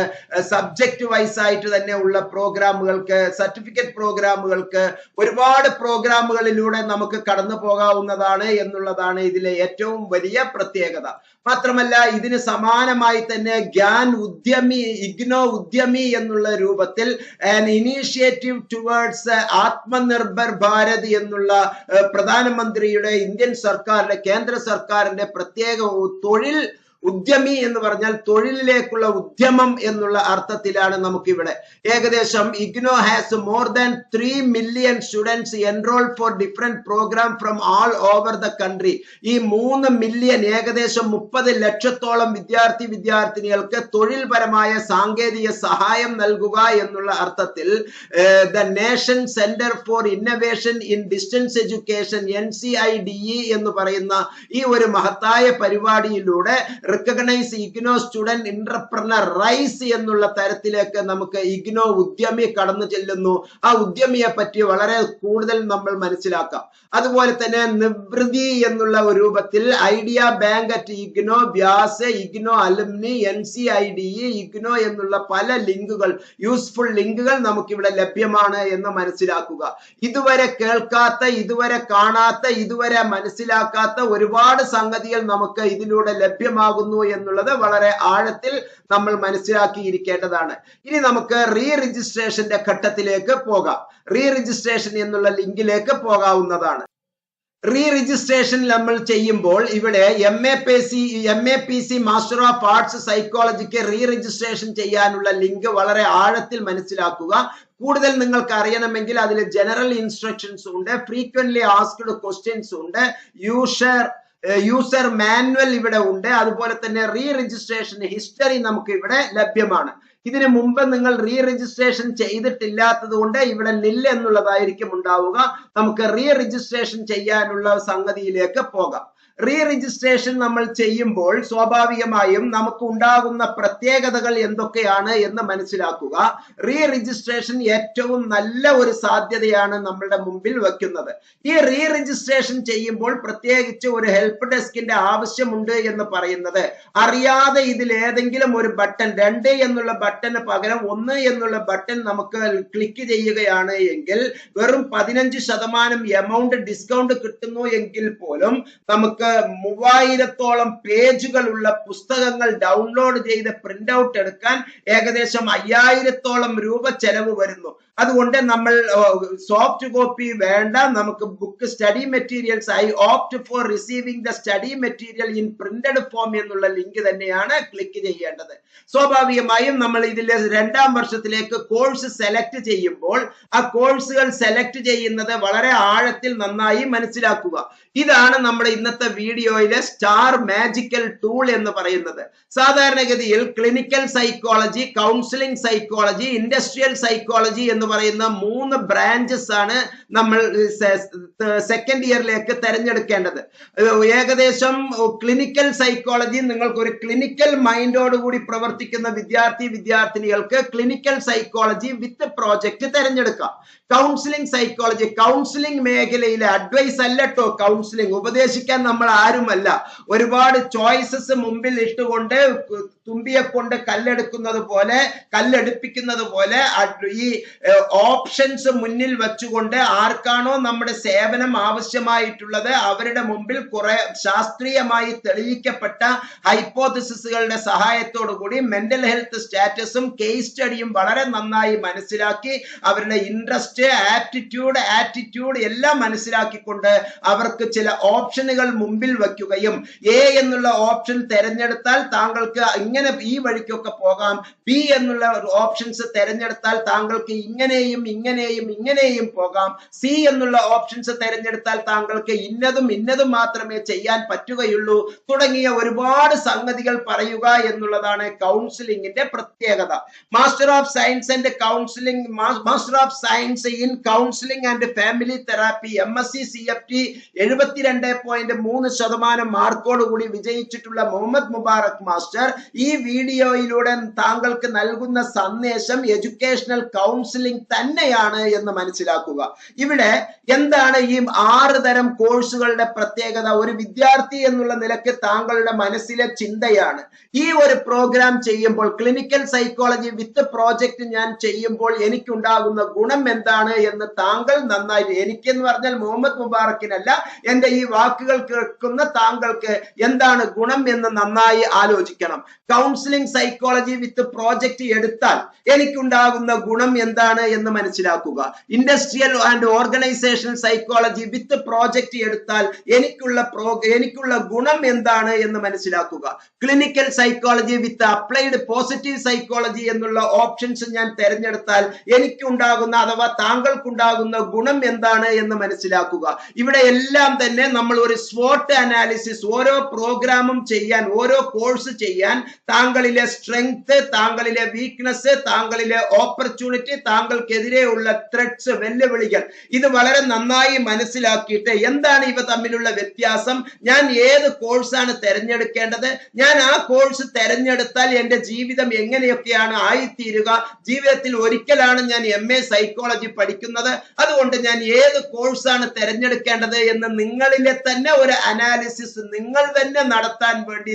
സബ്ജക്ട് വൈസ് ആയിട്ട് തന്നെ ഉള്ള പ്രോഗ്രാമുകൾക്ക്, സർട്ടിഫിക്കറ്റ് പ്രോഗ്രാമുകൾക്ക്, ഒരുപാട് പ്രോഗ്രാമുകളിലൂടെ നമുക്ക് കടന്നു പോകാവുന്നതാണ് എന്നുള്ളതാണ് ഇതിലെ ഏറ്റവും വലിയ പ്രത്യേകത. മാത്രമല്ല ഇതിന് സമാനമായി തന്നെ ഗ്യാൻ ഉദ്യമി, ഇഗ്നോ ഉദ്യമി എന്നുള്ള രൂപത്തിൽ an initiative towards Atmanirbhar Bharat എന്നുള്ള പ്രധാനമന്ത്രിയുടെ, ഇന്ത്യൻ സർക്കാരിന്റെ, കേന്ദ്ര സർക്കാരിന്റെ പ്രത്യേക തൊഴിൽ ഉദ്യമി എന്ന് പറഞ്ഞാൽ തൊഴിലിലേക്കുള്ള ഉദ്യമം എന്നുള്ള അർത്ഥത്തിലാണ് നമുക്കിവിടെ. ഏകദേശം IGNOU has more than 3 million students enrol for different programme from all over the country. ഈ 3 മില്യൺ, ഏകദേശം 30 ലക്ഷത്തോളം വിദ്യാർത്ഥിനികൾക്ക് തൊഴിൽപരമായ സാങ്കേതിക സഹായം നൽകുക എന്നുള്ള അർത്ഥത്തിൽ the nation centre for innovation in distance education NCIDE എന്ന് പറയുന്ന ഈ ഒരു മഹത്തായ പരിപാടിയിലൂടെ recognise IGNOU student entrepreneur rise എന്നുള്ള തരത്തിലേക്ക് നമുക്ക് ഇഗ്നോ ഉദ്യമി കടന്നു ചെല്ലുന്നു. ആ ഉദ്യമിയെ പറ്റി വളരെ കൂടുതൽ നമ്മൾ മനസ്സിലാക്കാം. അതുപോലെ തന്നെ നിവൃത്തി എന്നുള്ള ഒരു രൂപത്തിൽ idea bank at IGNOU, Vyas, IGNOU alumni, NCIDE, IGNOU എന്നുള്ള പല ലിങ്കുകൾ, യൂസ്ഫുൾ ലിങ്കുകൾ നമുക്കിവിടെ ലഭ്യമാണ് എന്ന് മനസ്സിലാക്കുക. ഇതുവരെ കേൾക്കാത്ത, ഇതുവരെ കാണാത്ത, ഇതുവരെ മനസ്സിലാക്കാത്ത ഒരുപാട് സംഗതികൾ നമുക്ക് ഇതിലൂടെ ലഭ്യമാകുന്നു എന്നുള്ളത് വളരെ ആഴത്തിൽ നമ്മൾ മനസ്സിലാക്കിയിരിക്കേണ്ടതാണ്. ഇനി നമുക്ക് റീ രജിസ്ട്രേഷന്റെ ഘട്ടത്തിലേക്ക് പോകാം. റീ രജിസ്ട്രേഷൻ എന്നുള്ള ലിങ്കിലേക്ക് പോകാവുന്നതാണ്. റീ രജിസ്ട്രേഷൻ നമ്മൾ ചെയ്യുമ്പോൾ ഇവിടെ MAPC master of arts psychologic re registration ചെയ്യാനുള്ള ലിങ്ക് വളരെ ആഴത്തിൽ മനസ്സിലാക്കുക. കൂടുതൽ നിങ്ങൾക്ക് അറിയണമെങ്കിൽ അതിൽ ജനറൽ ഇൻസ്ട്രക്ഷൻസ് ഉണ്ട്, ഫ്രീക്വന്റ്ലി ആസ്ക്ഡ് ക്വസ്റ്റ്യൻസ് ഉണ്ട്, യൂസർ മാനുവൽ ഇവിടെ ഉണ്ട്. അതുപോലെ തന്നെ റീ രജിസ്ട്രേഷൻ ഹിസ്റ്ററി നമുക്ക് ഇവിടെ ലഭ്യമാണ്. ഇതിനു മുമ്പ് നിങ്ങൾ റീ രജിസ്ട്രേഷൻ ചെയ്തിട്ടില്ലാത്തത് കൊണ്ട് ഇവിടെ നിൽ എന്നുള്ളതായിരിക്കും ഉണ്ടാവുക. നമുക്ക് റീ രജിസ്ട്രേഷൻ ചെയ്യാനുള്ള സംഗതിയിലേക്ക് പോകാം. റീ രജിസ്ട്രേഷൻ നമ്മൾ ചെയ്യുമ്പോൾ സ്വാഭാവികമായും നമുക്ക് ഉണ്ടാകുന്ന പ്രത്യേകതകൾ എന്തൊക്കെയാണ് എന്ന് മനസ്സിലാക്കുക. റീ രജിസ്ട്രേഷൻ ഏറ്റവും നല്ല ഒരു സാധ്യതയാണ് നമ്മളുടെ മുമ്പിൽ വെക്കുന്നത്. ഈ റീ രജിസ്ട്രേഷൻ ചെയ്യുമ്പോൾ പ്രത്യേകിച്ച് ഒരു ഹെൽപ്പ് ഡെസ്കിന്റെ ആവശ്യമുണ്ട് എന്ന് പറയുന്നത്, അറിയാതെ ഇതിൽ ഏതെങ്കിലും ഒരു ബട്ടൺ 2 എന്നുള്ള ബട്ടന് പകരം 1 എന്നുള്ള ബട്ടൺ നമുക്ക് ക്ലിക്ക് ചെയ്യുകയാണ് എങ്കിൽ വെറും 15% എമൗണ്ട് ഡിസ്കൗണ്ട് കിട്ടുന്നു എങ്കിൽ പോലും നമുക്ക് 3000-ഓളം പേജുകളുള്ള പുസ്തകങ്ങൾ ഡൗൺലോഡ് ചെയ്ത് പ്രിന്റ് ഔട്ട് എടുക്കാൻ ഏകദേശം 5000-ഓളം രൂപ ചെലവ് വരുന്നു. അതുകൊണ്ട് നമ്മൾ സോഫ്റ്റ് കോപ്പി വേണ്ട, നമുക്ക് book study materials I opt for receiving the study material in printed form എന്നുള്ള ലിങ്ക് തന്നെയാണ് ക്ലിക്ക് ചെയ്യേണ്ടത്. സ്വാഭാവികമായും നമ്മൾ ഇതിലെ 2ാം വർഷത്തിലേക്ക് കോഴ്സ് സെലക്ട് ചെയ്യുമ്പോൾ ആ കോഴ്സുകൾ സെലക്ട് ചെയ്യുന്നത് വളരെ ആഴത്തിൽ നന്നായി മനസ്സിലാക്കുക. ഇതാണ് നമ്മുടെ ഇന്നത്തെ വീഡിയോയിലെ സ്റ്റാർ മാജിക്കൽ ടൂൾ എന്ന് പറയുന്നത്. സാധാരണഗതിയിൽ clinical psychology, counselling psychology, industrial psychology എന്ന് പറയുന്ന 3 ബ്രാഞ്ചസ് ആണ് നമ്മൾ സെക്കൻഡ് ഇയറിലേക്ക് തെരഞ്ഞെടുക്കേണ്ടത്. ഏകദേശം ക്ലിനിക്കൽ സൈക്കോളജി നിങ്ങൾക്ക് ഒരു ക്ലിനിക്കൽ മൈൻഡോട് കൂടി പ്രവർത്തിക്കുന്ന വിദ്യാർത്ഥിനികൾക്ക് ക്ലിനിക്കൽ സൈക്കോളജി വിത്ത് പ്രോജക്റ്റ് തെരഞ്ഞെടുക്കാം. കൗൺസിലിംഗ് സൈക്കോളജി, കൗൺസിലിംഗ് മേഖലയിലെ അഡ്വൈസ് അല്ലട്ടോ കൗൺസിലിംഗ്, ഉപദേശിക്കാൻ നമ്മൾ ആരുമല്ല. ഒരുപാട് ചോയ്സസ് മുമ്പിൽ ഇട്ടുകൊണ്ട് തുമ്പിയെ കൊണ്ട് കല്ലെടുക്കുന്നത് പോലെ, കല്ലെടുപ്പിക്കുന്നത് പോലെ ഈ ഓപ്ഷൻസ് മുന്നിൽ വെച്ചുകൊണ്ട് ആർക്കാണോ നമ്മുടെ സേവനം ആവശ്യമായിട്ടുള്ളത് അവരുടെ മുമ്പിൽ കുറെ ശാസ്ത്രീയമായി തെളിയിക്കപ്പെട്ട ഹൈപ്പോതെസിസുകളുടെ സഹായത്തോടു കൂടി മെന്റൽ ഹെൽത്ത് സ്റ്റാറ്റസും കേസ് സ്റ്റഡിയും വളരെ നന്നായി മനസ്സിലാക്കി അവരുടെ ഇൻട്രസ്റ്റ്, ആറ്റിറ്റ്യൂഡ് എല്ലാം മനസ്സിലാക്കിക്കൊണ്ട് അവർക്ക് ചില ഓപ്ഷനുകൾ മുമ്പിൽ വയ്ക്കുകയും എ എന്നുള്ള ഓപ്ഷൻ തെരഞ്ഞെടുത്താൽ താങ്കൾക്ക് ഇങ്ങനെ ഈ വഴിക്കൊക്കെ പോകാം, ബി എന്നുള്ള ഓപ്ഷൻസ് തെരഞ്ഞെടുത്താൽ താങ്കൾക്ക് ഇങ്ങനെയും പോകാം, സി എന്നുള്ള ഓപ്ഷൻസ് തെരഞ്ഞെടുത്താൽ താങ്കൾക്ക് ഇന്നതും മാത്രമേ ചെയ്യാൻ പറ്റുകയുള്ളൂ തുടങ്ങിയ ഒരുപാട് സംഗതികൾ പറയുക എന്നുള്ളതാണ് കൗൺസിലിംഗിന്റെ പ്രത്യേകത. Master of science and counselling, master of science in counselling and family therapy MSc CFT 72.3% മാർക്കോട് കൂടി വിജയിച്ചിട്ടുള്ള മുഹമ്മദ് മുബാറക് മാസ്റ്റർ ഈ വീഡിയോയിലൂടെ താങ്കൾക്ക് നൽകുന്ന സന്ദേശം എഡ്യൂക്കേഷണൽ കൗൺസിലിംഗ് തന്നെയാണ് എന്ന് മനസ്സിലാക്കുക. ഇവിടെ എന്താണ് ഈ 6 തരം കോഴ്സുകളുടെ പ്രത്യേകത? ഒരു വിദ്യാർത്ഥി എന്നുള്ള നിലയ്ക്ക് താങ്കളുടെ മനസ്സിലെ ചിന്തയാണ്. ഈ ഒരു പ്രോഗ്രാം ചെയ്യുമ്പോൾ, ക്ലിനിക്കൽ സൈക്കോളജി വിത്ത് പ്രോജക്റ്റ് ഞാൻ ചെയ്യുമ്പോൾ എനിക്കുണ്ടാകുന്ന ഗുണം എന്താണ് എന്ന് താങ്കൾ നന്നായി, എനിക്കെന്ന് പറഞ്ഞാൽ മുഹമ്മദ് മുബാറക്കിനല്ല, എന്റെ ഈ വാക്കുകൾ കേൾക്കുന്ന താങ്കൾക്ക് എന്താണ് ഗുണം എന്ന് നന്നായി ആലോചിക്കണം. കൗൺസിലിംഗ് സൈക്കോളജി വിത്ത് പ്രോജക്റ്റ് എടുത്താൽ എനിക്കുണ്ടാകുന്ന ഗുണം എന്താണ് എന്ന് മനസ്സിലാക്കുക. Industrial and organisational psychology with project എടുത്താൽ എനിക്കുള്ള ഗുണം എന്താണ് എന്ന് മനസ്സിലാക്കുക. Clinical psychology with applied positive psychology എന്നുള്ള ഓപ്ഷൻസ് ഞാൻ തെരഞ്ഞെടുത്താൽ എനിക്കുണ്ടാകുന്ന അഥവാ താങ്കൾക്കുണ്ടാകുന്ന ഗുണം എന്താണ് എന്ന് മനസ്സിലാക്കുക. ഇവിടെ എല്ലാം തന്നെ നമ്മൾ ഒരു SWOT അനാലിസിസ്, ഓരോ പ്രോഗ്രാമും ചെയ്യാൻ, ഓരോ കോഴ്സ് ചെയ്യാൻ താങ്കളിലെ സ്ട്രെങ്ത്, താങ്കളിലെ വീക്ക്നെസ്, താങ്കളിലെ ഓപ്പർച്യൂണിറ്റി, താങ്കൾക്കെതിരെയുള്ള ത്രെഡ്സ്, വെല്ലുവിളികൾ, ഇത് വളരെ നന്നായി മനസ്സിലാക്കിയിട്ട് എന്താണ് ഇവ തമ്മിലുള്ള വ്യത്യാസം, ഞാൻ ഏത് കോഴ്സാണ് തെരഞ്ഞെടുക്കേണ്ടത്, ഞാൻ ആ കോഴ്സ് തെരഞ്ഞെടുത്താൽ എന്റെ ജീവിതം എങ്ങനെയൊക്കെയാണ് ആയിത്തീരുക, ജീവിതത്തിൽ ഒരിക്കലാണ് ഞാൻ MA സൈക്കോളജി പഠിക്കുന്നത്, അതുകൊണ്ട് ഞാൻ ഏത് കോഴ്സാണ് തെരഞ്ഞെടുക്കേണ്ടത് എന്ന് നിങ്ങളിലെ തന്നെ ഒരു അനാലിസിസ് നിങ്ങൾ തന്നെ നടത്താൻ വേണ്ടി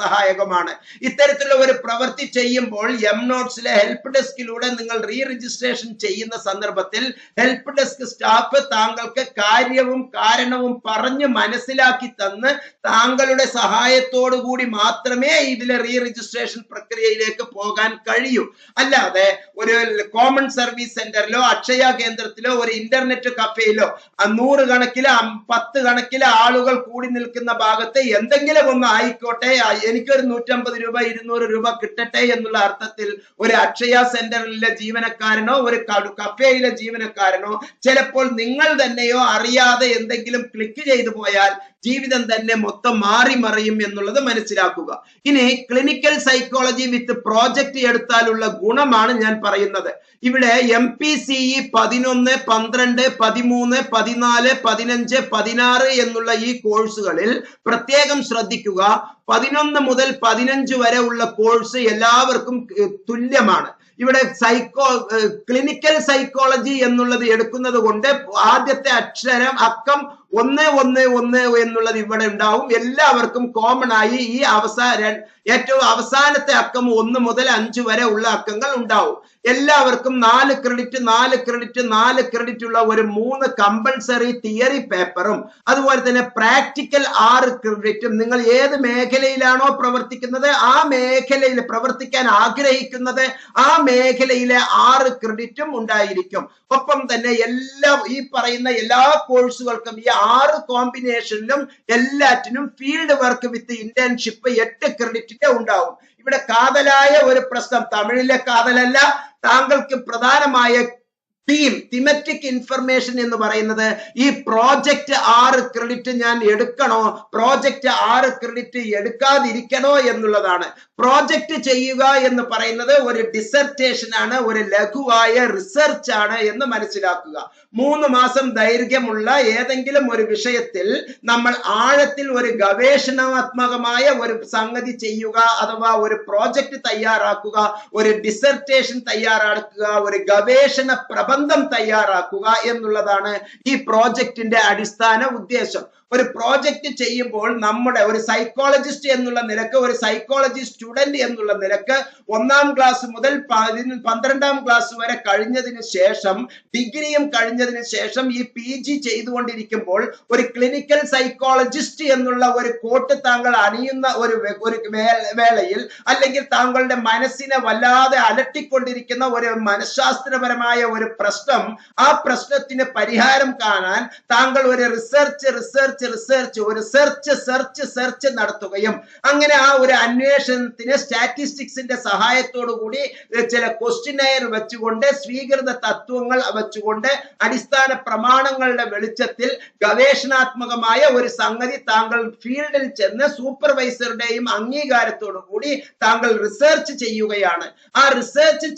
സഹായകമാണ്. ഇത്തരത്തിലുള്ള ഒരു പ്രവൃത്തി ചെയ്യുമ്പോൾ എംനോട്ട്സിലെ ഹെൽപ്പ് ഡെസ്കിലൂടെ നിങ്ങൾ റീ രജിസ്ട്രേഷൻ ചെയ്യുന്ന സന്ദർഭത്തിൽ ഹെൽപ്പ് ഡെസ്ക് സ്റ്റാഫ് താങ്കൾക്ക് കാര്യവും കാരണവും പറഞ്ഞ് മനസ്സിലാക്കി തന്ന് താങ്കളുടെ സഹായത്തോടു കൂടി മാത്രമേ ഇതിലെ റീ രജിസ്ട്രേഷൻ പ്രക്രിയയിലേക്ക് പോകാൻ കഴിയൂ. അല്ലാതെ ഒരു കോമൺ സർവീസ് സെന്ററിലോ അക്ഷയ കേന്ദ്രത്തിലോ ഒരു ഇന്റർനെറ്റ് കഫേയിലോ 100 കണക്കില് 10 കണക്കില് ആളുകൾ കൂടി നിൽക്കുന്ന ഭാഗത്ത് എന്തെങ്കിലും ഒന്ന് ആയിക്കോട്ടെ, എനിക്കൊരു 150 രൂപ 200 രൂപ കിട്ടട്ടെ എന്നുള്ള അർത്ഥത്തിൽ ഒരു അക്ഷയ സെന്ററിലെ ജീവനക്കാരനോ ഒരു കഫേയിലെ ജീവനക്കാരനോ ചിലപ്പോൾ നിങ്ങൾ തന്നെയോ അറിയാതെ എന്തെങ്കിലും ക്ലിക്ക് ചെയ്തു പോയാൽ ജീവിതം തന്നെ മൊത്തം മാറി മറിയും എന്നുള്ളത് മനസ്സിലാക്കുക. ഇനി ക്ലിനിക്കൽ സൈക്കോളജി വിത്ത് പ്രോജക്റ്റ് എടുത്താലുള്ള ഗുണമാണ് ഞാൻ പറയുന്നത്. ഇവിടെ MPCE 11, 12, 13, 14, 15, 16 എന്നുള്ള ഈ കോഴ്സുകളിൽ പ്രത്യേകം ശ്രദ്ധിക്കുക. 11 മുതൽ 15 വരെ ഉള്ള കോഴ്സ് എല്ലാവർക്കും തുല്യമാണ്. ഇവിടെ ക്ലിനിക്കൽ സൈക്കോളജി എന്നുള്ളത് എടുക്കുന്നത് കൊണ്ട് ആദ്യത്തെ അക്കം 111 എന്നുള്ളത് ഇവിടെ ഉണ്ടാവും. എല്ലാവർക്കും കോമൺ ആയി ഈ ഏറ്റവും അവസാനത്തെ അക്കം 1 മുതൽ 5 വരെ ഉള്ള അക്കങ്ങൾ ഉണ്ടാവും. എല്ലാവർക്കും 4 ക്രെഡിറ്റ് ഉള്ള ഒരു 3 കമ്പൽസറി തിയറി പേപ്പറും അതുപോലെ തന്നെ പ്രാക്ടിക്കൽ 6 ക്രെഡിറ്റും. നിങ്ങൾ ഏത് മേഖലയിലാണോ പ്രവർത്തിക്കുന്നത്, ആ മേഖലയിൽ പ്രവർത്തിക്കാൻ ആഗ്രഹിക്കുന്നത്, ആ മേഖലയിലെ 6 ക്രെഡിറ്റും ഉണ്ടായിരിക്കും. ഒപ്പം തന്നെ ഈ പറയുന്ന എല്ലാ കോഴ്സുകൾക്കും ഈ 6 കോമ്പിനേഷനിലും എല്ലാറ്റിനും ഫീൽഡ് വർക്ക് വിത്ത് ഇന്റേൺഷിപ്പ് 8 ക്രെഡിറ്റിന്റെ ഉണ്ടാവും. ഇവിടെ കാതലായ ഒരു പ്രശ്നം, തമിഴിലെ കാതലല്ല, താങ്കൾക്ക് പ്രധാനമായ തിമറ്റിക് ഇൻഫർമേഷൻ എന്ന് പറയുന്നത് ഈ പ്രോജക്റ്റ് 6 ക്രെഡിറ്റ് ഞാൻ എടുക്കണോ, പ്രോജക്റ്റ് 6 ക്രെഡിറ്റ് എടുക്കാതിരിക്കണോ എന്നുള്ളതാണ്. പ്രോജക്റ്റ് ചെയ്യുക എന്ന് പറയുന്നത് ഒരു ഡിസർട്ടേഷൻ ആണ്, ഒരു ലഘുവായ റിസർച്ച് ആണ് എന്ന് മനസ്സിലാക്കുക. 3 മാസം ദൈർഘ്യമുള്ള ഏതെങ്കിലും ഒരു വിഷയത്തിൽ നമ്മൾ ആഴത്തിൽ ഒരു ഗവേഷണാത്മകമായ ഒരു സംഗതി ചെയ്യുക, അഥവാ ഒരു പ്രോജക്റ്റ് തയ്യാറാക്കുക, ഒരു ഡിസർട്ടേഷൻ തയ്യാറാക്കുക, ഒരു ഗവേഷണ പ്രബന്ധം തയ്യാറാക്കുക എന്നുള്ളതാണ് ഈ പ്രോജക്റ്റിന്റെ അടിസ്ഥാന ഉദ്ദേശം. ഒരു പ്രോജക്റ്റ് ചെയ്യുമ്പോൾ നമ്മുടെ ഒരു സൈക്കോളജിസ്റ്റ് എന്നുള്ള നിലക്ക്, ഒരു സൈക്കോളജി സ്റ്റുഡന്റ് എന്നുള്ള നിലക്ക് 1ാം ക്ലാസ് മുതൽ 12ാം ക്ലാസ് വരെ കഴിഞ്ഞതിന് ശേഷം, ഡിഗ്രിയും കഴിഞ്ഞതിന് ശേഷം ഈ PG ചെയ്തുകൊണ്ടിരിക്കുമ്പോൾ ഒരു ക്ലിനിക്കൽ സൈക്കോളജിസ്റ്റ് എന്നുള്ള ഒരു കോട്ട് താങ്കൾ അണിയുന്ന ഒരു വേളയിൽ, അല്ലെങ്കിൽ താങ്കളുടെ മനസ്സിനെ വല്ലാതെ അലട്ടിക്കൊണ്ടിരിക്കുന്ന ഒരു മനഃശാസ്ത്രപരമായ ഒരു പ്രശ്നം, ആ പ്രശ്നത്തിന് പരിഹാരം കാണാൻ താങ്കൾ ഒരു സെർച്ച് നടത്തുകയും അങ്ങനെ ആ ഒരു അന്വേഷണത്തിന് സ്റ്റാറ്റിസ്റ്റിക്സിന്റെ സഹായത്തോടു കൂടി ചില ക്വസ്റ്റ്യനെയർ വെച്ചുകൊണ്ട്, സ്വീകൃത തത്വങ്ങൾ വെച്ചുകൊണ്ട്, അടിസ്ഥാന പ്രമാണങ്ങളുടെ വെളിച്ചത്തിൽ ഗവേഷണാത്മകമായ ഒരു സംഗതി താങ്കൾ ഫീൽഡിൽ ചെന്ന് സൂപ്പർവൈസറുടെയും അംഗീകാരത്തോടു കൂടി താങ്കൾ റിസർച്ച് ചെയ്യുകയാണ്. ആ റിസർച്ച്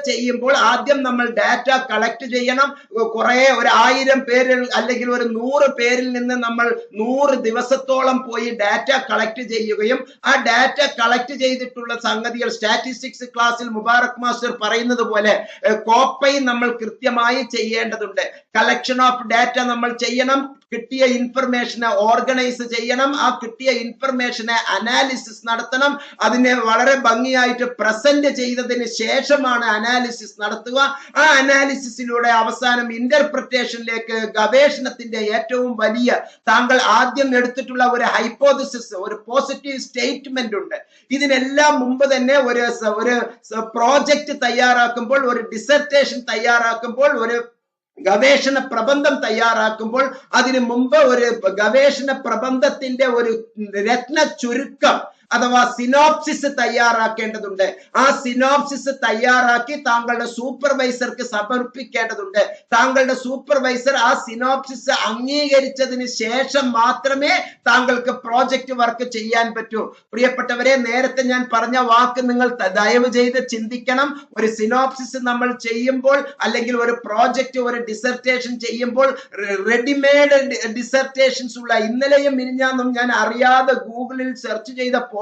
ചെയ്യുമ്പോൾ ആദ്യം നമ്മൾ ഡാറ്റ കളക്ട് ചെയ്യണം. ഒരു 1000 പേരിൽ അല്ലെങ്കിൽ ഒരു 100 പേരിൽ നിന്ന് നമ്മൾ 100 ദിവസത്തോളം പോയി ഡാറ്റ കളക്ട് ചെയ്യുകയും ആ ഡാറ്റ കളക്ട് ചെയ്തിട്ടുള്ള സംഗതികൾ സ്റ്റാറ്റിസ്റ്റിക്സ് ക്ലാസ്സിൽ മുബാറക് മാസ്റ്റർ പറയുന്നത് പോലെ കോപ്പൈ നമ്മൾ കൃത്യമായി ചെയ്യേണ്ടതുണ്ട്. കളക്ഷൻ ഓഫ് ഡാറ്റ നമ്മൾ ചെയ്യണം, കിട്ടിയ ഇൻഫർമേഷനെ ഓർഗനൈസ് ചെയ്യണം, ആ കിട്ടിയ ഇൻഫർമേഷനെ അനാലിസിസ് നടത്തണം, അതിനെ വളരെ ഭംഗിയായിട്ട് പ്രസന്റ് ചെയ്തതിന് ശേഷമാണ് അനാലിസിസ് നടത്തുക. ആ അനാലിസിസിലൂടെ അവസാനം ഇന്റർപ്രിറ്റേഷനിലേക്ക്, ഗവേഷണത്തിന്റെ ഏറ്റവും വലിയ താങ്കൾ ആദ്യം എടുത്തിട്ടുള്ള ഒരു ഹൈപ്പോതിസിസ്, ഒരു പോസിറ്റീവ് സ്റ്റേറ്റ്മെന്റ് ഉണ്ട്. ഇതിനെല്ലാം മുമ്പ് തന്നെ ഒരു പ്രോജക്റ്റ് തയ്യാറാക്കുമ്പോൾ, ഒരു ഡിസർട്ടേഷൻ തയ്യാറാക്കുമ്പോൾ, ഒരു ഗവേഷണ പ്രബന്ധം തയ്യാറാക്കുമ്പോൾ അതിനു മുമ്പ് ഒരു ഗവേഷണ പ്രബന്ധത്തിന്റെ ഒരു രത്ന ചുരുക്കം, അഥവാ സിനോപ്സിസ് തയ്യാറാക്കേണ്ടതുണ്ട്. ആ സിനോപ്സിസ് തയ്യാറാക്കി താങ്കളുടെ സൂപ്പർവൈസർക്ക് സമർപ്പിക്കേണ്ടതുണ്ട്. താങ്കളുടെ സൂപ്പർവൈസർ ആ സിനോപ്സിസ് അംഗീകരിച്ചതിന് ശേഷം മാത്രമേ താങ്കൾക്ക് പ്രോജക്റ്റ് വർക്ക് ചെയ്യാൻ പറ്റൂ. പ്രിയപ്പെട്ടവരെ, നേരത്തെ ഞാൻ പറഞ്ഞ വാക്ക് നിങ്ങൾ ദയവ് ചെയ്ത് ചിന്തിക്കണം. ഒരു സിനോപ്സിസ് നമ്മൾ ചെയ്യുമ്പോൾ അല്ലെങ്കിൽ ഒരു പ്രോജക്റ്റ്, ഒരു ഡിസർട്ടേഷൻ ചെയ്യുമ്പോൾ റെഡിമെയ്ഡ് ഡിസർട്ടേഷൻസ് ഉള്ള, ഇന്നലെയും മിനിഞ്ഞാന്നും ഞാൻ അറിയാതെ ഗൂഗിളിൽ സെർച്ച് ചെയ്തപ്പോൾ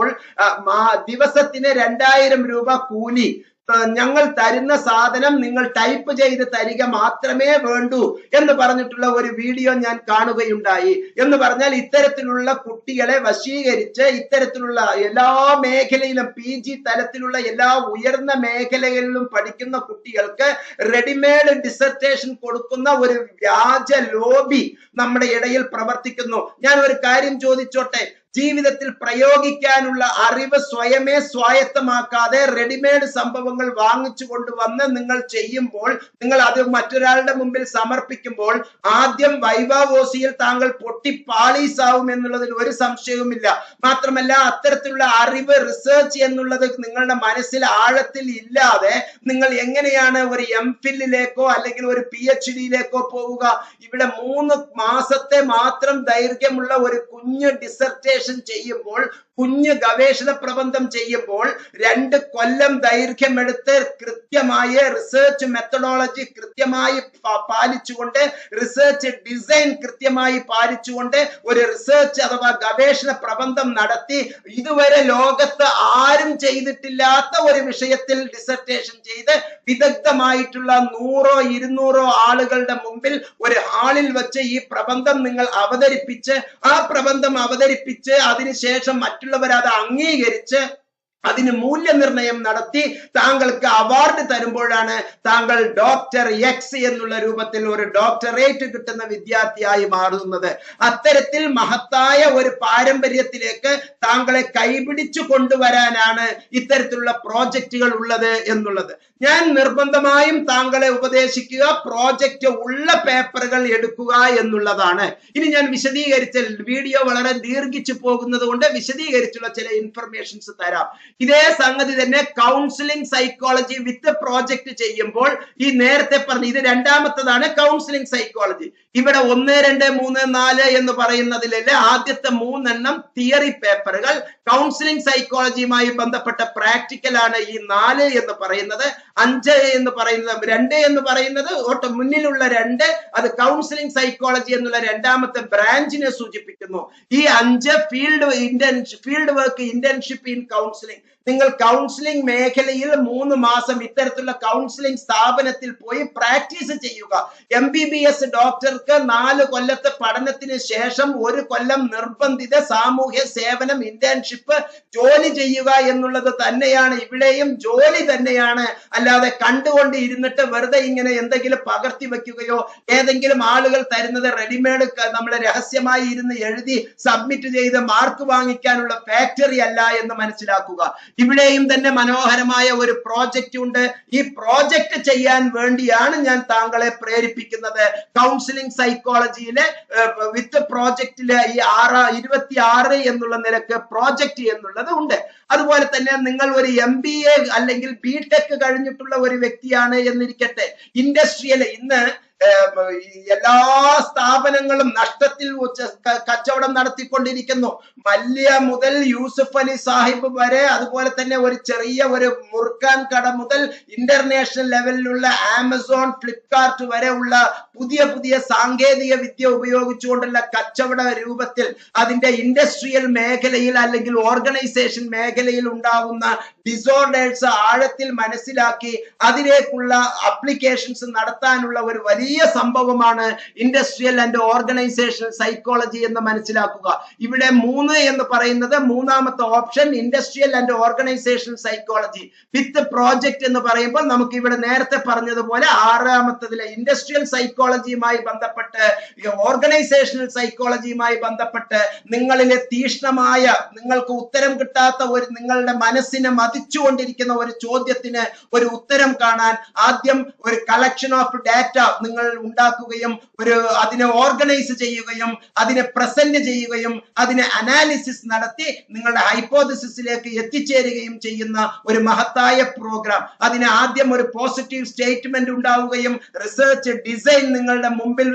ദിവസത്തിന് 2000 രൂപ കൂലി, ഞങ്ങൾ തരുന്ന സാധനം നിങ്ങൾ ടൈപ്പ് ചെയ്ത് തരിക മാത്രമേ വേണ്ടൂ എന്ന് പറഞ്ഞിട്ടുള്ള ഒരു വീഡിയോ ഞാൻ കാണുകയുണ്ടായി. എന്ന് പറഞ്ഞാൽ ഇത്തരത്തിലുള്ള കുട്ടികളെ വശീകരിച്ച് ഇത്തരത്തിലുള്ള എല്ലാ മേഖലയിലും PG തലത്തിലുള്ള എല്ലാ ഉയർന്ന മേഖലകളിലും പഠിക്കുന്ന കുട്ടികൾക്ക് റെഡിമെയ്ഡ് ഡിസർട്ടേഷൻ കൊടുക്കുന്ന ഒരു വ്യാജ ലോബി നമ്മുടെ ഇടയിൽ പ്രവർത്തിക്കുന്നു. ഞാൻ ഒരു കാര്യം ചോദിച്ചോട്ടെ, ജീവിതത്തിൽ പ്രയോഗിക്കാനുള്ള അറിവ് സ്വയമേ സ്വായത്തമാക്കാതെ റെഡിമെയ്ഡ് സംഭവങ്ങൾ വാങ്ങിച്ചു കൊണ്ടുവന്ന് നിങ്ങൾ ചെയ്യുമ്പോൾ, നിങ്ങൾ അത് മറ്റൊരാളുടെ മുമ്പിൽ സമർപ്പിക്കുമ്പോൾ ആദ്യം വൈവാവോസിയിൽ താങ്കൾ പൊട്ടിപ്പാളീസാവും എന്നുള്ളതിൽ ഒരു സംശയവുമില്ല. മാത്രമല്ല, അത്തരത്തിലുള്ള അറിവ്, റിസർച്ച് എന്നുള്ളത് നിങ്ങളുടെ മനസ്സിൽ ആഴത്തിൽ ഇല്ലാതെ നിങ്ങൾ എങ്ങനെയാണ് ഒരു MPhilലേക്കോ അല്ലെങ്കിൽ ഒരു PhDയിലേക്കോ പോവുക? ഇവിടെ 3 മാസത്തെ മാത്രം ദൈർഘ്യമുള്ള ഒരു കുഞ്ഞ് ഡിസർട്ടേഷൻ ചെയ്യുമ്പോൾ, കുഞ്ഞ് ഗവേഷണ പ്രബന്ധം ചെയ്യുമ്പോൾ 2 കൊല്ലം ദൈർഘ്യമെടുത്ത് കൃത്യമായ റിസർച്ച് മെത്തഡോളജി കൃത്യമായി പാലിച്ചുകൊണ്ട്, റിസർച്ച് ഡിസൈൻ കൃത്യമായി പാലിച്ചുകൊണ്ട് ഒരു റിസർച്ച് അഥവാ ഗവേഷണ പ്രബന്ധം നടത്തി ഇതുവരെ ലോകത്ത് ആരും ചെയ്തിട്ടില്ലാത്ത ഒരു വിഷയത്തിൽ ഡിസർട്ടേഷൻ ചെയ്ത് വിദഗ്ധമായിട്ടുള്ള 100ഓ 200ഓ ആളുകളുടെ മുമ്പിൽ ഒരു ഹാളിൽ വെച്ച് ഈ പ്രബന്ധം നിങ്ങൾ അവതരിപ്പിച്ച്, ആ പ്രബന്ധം അവതരിപ്പിച്ച് അതിനുശേഷം മറ്റുള്ളവർ അത് അംഗീകരിച്ച് അതിന് മൂല്യനിർണയം നടത്തി താങ്കൾക്ക് അവാർഡ് തരുമ്പോഴാണ് താങ്കൾ ഡോക്ടർ എക്സ് എന്നുള്ള രൂപത്തിൽ ഒരു ഡോക്ടറേറ്റ് കിട്ടുന്ന വിദ്യാർത്ഥിയായി മാറുന്നത്. അത്തരത്തിൽ മഹത്തായ ഒരു പാരമ്പര്യത്തിലേക്ക് താങ്കളെ കൈപിടിച്ചു കൊണ്ടുവരാനാണ് ഇത്തരത്തിലുള്ള പ്രോജക്റ്റുകൾ ഉള്ളത് എന്നുള്ളത്. ഞാൻ നിർബന്ധമായും താങ്കളെ ഉപദേശിക്കുക, പ്രോജക്റ്റ് ഉള്ള പേപ്പറുകൾ എടുക്കുക എന്നുള്ളതാണ്. ഇനി ഞാൻ വിശദീകരിച്ച വീഡിയോ വളരെ ദീർഘിച്ചു പോകുന്നത് കൊണ്ട് വിശദീകരിച്ചുള്ള ചില ഇൻഫർമേഷൻസ് തരാം. ഇതേ സംഗതി തന്നെ കൗൺസിലിംഗ് സൈക്കോളജി വിത്ത് പ്രോജക്റ്റ് ചെയ്യുമ്പോൾ, ഈ നേരത്തെ പറഞ്ഞ ഇത് രണ്ടാമത്തതാണ് കൗൺസിലിംഗ് സൈക്കോളജി. ഇവിടെ 1, 2, 3, 4 എന്ന് പറയുന്നതിലെ ആദ്യത്തെ 3 എണ്ണം തിയറി പേപ്പറുകൾ. കൗൺസിലിംഗ് സൈക്കോളജിയുമായി ബന്ധപ്പെട്ട പ്രാക്ടിക്കൽ ആണ് ഈ 4 എന്ന് പറയുന്നത്. 5 എന്ന് പറയുന്നത്, 2 എന്ന് പറയുന്നത് മുന്നിലുള്ള 2 അത് കൗൺസിലിംഗ് സൈക്കോളജി എന്നുള്ള രണ്ടാമത്തെ ബ്രാഞ്ചിനെ സൂചിപ്പിക്കുന്നു. ഈ 5 field work internship in counselling. നിങ്ങൾ കൗൺസിലിംഗ് മേഖലയിൽ 3 മാസം ഇത്തരത്തിലുള്ള കൗൺസിലിംഗ് സ്ഥാപനത്തിൽ പോയി പ്രാക്ടീസ് ചെയ്യുക. MBBS ഡോക്ടർക്ക് 4 കൊല്ലത്തെ പഠനത്തിന് ശേഷം 1 കൊല്ലം നിർബന്ധിത സാമൂഹ്യ സേവനം ഇന്റേൺഷിപ്പ് ജോലി ചെയ്യുക എന്നുള്ളത് തന്നെയാണ് ഇവിടെയും ജോലി തന്നെയാണ്. അല്ലാതെ കണ്ടുകൊണ്ട് ഇരുന്നിട്ട് വെറുതെ ഇങ്ങനെ എന്തെങ്കിലും പകർത്തി വെക്കുകയോ ഏതെങ്കിലും ആളുകൾ തരുന്നത് റെഡിമെയ്ഡ് നമ്മൾ രഹസ്യമായി ഇരുന്ന് എഴുതി സബ്മിറ്റ് ചെയ്ത് മാർക്ക് വാങ്ങിക്കാനുള്ള ഫാക്ടറി അല്ല എന്ന് മനസ്സിലാക്കുക. ഇവിടെയും തന്നെ മനോഹരമായ ഒരു പ്രോജക്റ്റ് ഉണ്ട്. ഈ പ്രോജക്റ്റ് ചെയ്യാൻ വേണ്ടിയാണ് ഞാൻ താങ്കളെ പ്രേരിപ്പിക്കുന്നത്. കൗൺസിലിംഗ് സൈക്കോളജിയിലെ വിത്ത് പ്രോജക്റ്റിലെ ഈ 26 എന്നുള്ള നിലക്ക് പ്രോജക്റ്റ് എന്നുള്ളത് ഉണ്ട്. അതുപോലെ തന്നെ നിങ്ങൾ ഒരു MBA അല്ലെങ്കിൽ BTech കഴിഞ്ഞിട്ടുള്ള ഒരു വ്യക്തിയാണ് എന്നിരിക്കട്ടെ, ഇൻഡസ്ട്രിയൽ ഇന്ന് എല്ലാ സ്ഥാപനങ്ങളും നഷ്ടത്തിൽ കച്ചവടം നടത്തിക്കൊണ്ടിരിക്കുന്നു. മല്യ മുതൽ യൂസുഫ് അലി സാഹിബ് വരെ, അതുപോലെ തന്നെ ഒരു ചെറിയ ഒരു മുറുക്കാൻ കട മുതൽ ഇന്റർനാഷണൽ ലെവലിലുള്ള ആമസോൺ, ഫ്ലിപ്കാർട്ട് വരെ ഉള്ള പുതിയ പുതിയ സാങ്കേതിക വിദ്യ ഉപയോഗിച്ചുകൊണ്ടുള്ള കച്ചവട രൂപത്തിൽ അതിന്റെ ഇൻഡസ്ട്രിയൽ മേഖലയിൽ അല്ലെങ്കിൽ ഓർഗനൈസേഷൻ മേഖലയിൽ ഉണ്ടാകുന്ന ഡിസോർഡേഴ്സ് ആഴത്തിൽ മനസ്സിലാക്കി അതിലേക്കുള്ള അപ്ലിക്കേഷൻസ് നടത്താനുള്ള ഒരു വലിയ സംഭവമാണ് ഇൻഡസ്ട്രിയൽ ആൻഡ് ഓർഗനൈസേഷണൽ സൈക്കോളജി എന്ന് മനസ്സിലാക്കുക. ഇവിടെ 3 എന്ന് പറയുന്നത് മൂന്നാമത്തെ option industrial and organisational psychology with project എന്ന് പറയുമ്പോൾ നമുക്ക് ഇവിടെ നേരത്തെ പറഞ്ഞതുപോലെ 6ാമത്തതിലെ ഇൻഡസ്ട്രിയൽ സൈക്കോളജിയുമായി ബന്ധപ്പെട്ട് ഓർഗനൈസേഷണൽ സൈക്കോളജിയുമായി ബന്ധപ്പെട്ട് നിങ്ങളിലെ തീഷ്ണമായ, നിങ്ങൾക്ക് ഉത്തരം കിട്ടാത്ത ഒരു, നിങ്ങളുടെ മനസ്സിനെ മതിച്ചുകൊണ്ടിരിക്കുന്ന ഒരു ചോദ്യത്തിന് ഒരു ഉത്തരം കാണാൻ ആദ്യം ഒരു കളക്ഷൻ ഓഫ് ഡാറ്റ നിങ്ങൾ ഉണ്ടാക്കുകയും അതിനെ ഓർഗനൈസ് ചെയ്യുകയും അതിനെ പ്രസന്റ് ചെയ്യുകയും അതിനെ അനാലിസിസ് നടത്തി നിങ്ങളുടെ ഹൈപ്പോതിസിസിലേക്ക് എത്തിച്ചേരുകയും ചെയ്യുന്ന ഒരു മഹത്തായ പ്രോഗ്രാം. അതിന് ആദ്യം ഒരു പോസിറ്റീവ് സ്റ്റേറ്റ്മെന്റ് ഉണ്ടാവുകയും റിസർച്ച് ഡിസൈൻ നിങ്ങളുടെ മുമ്പിൽ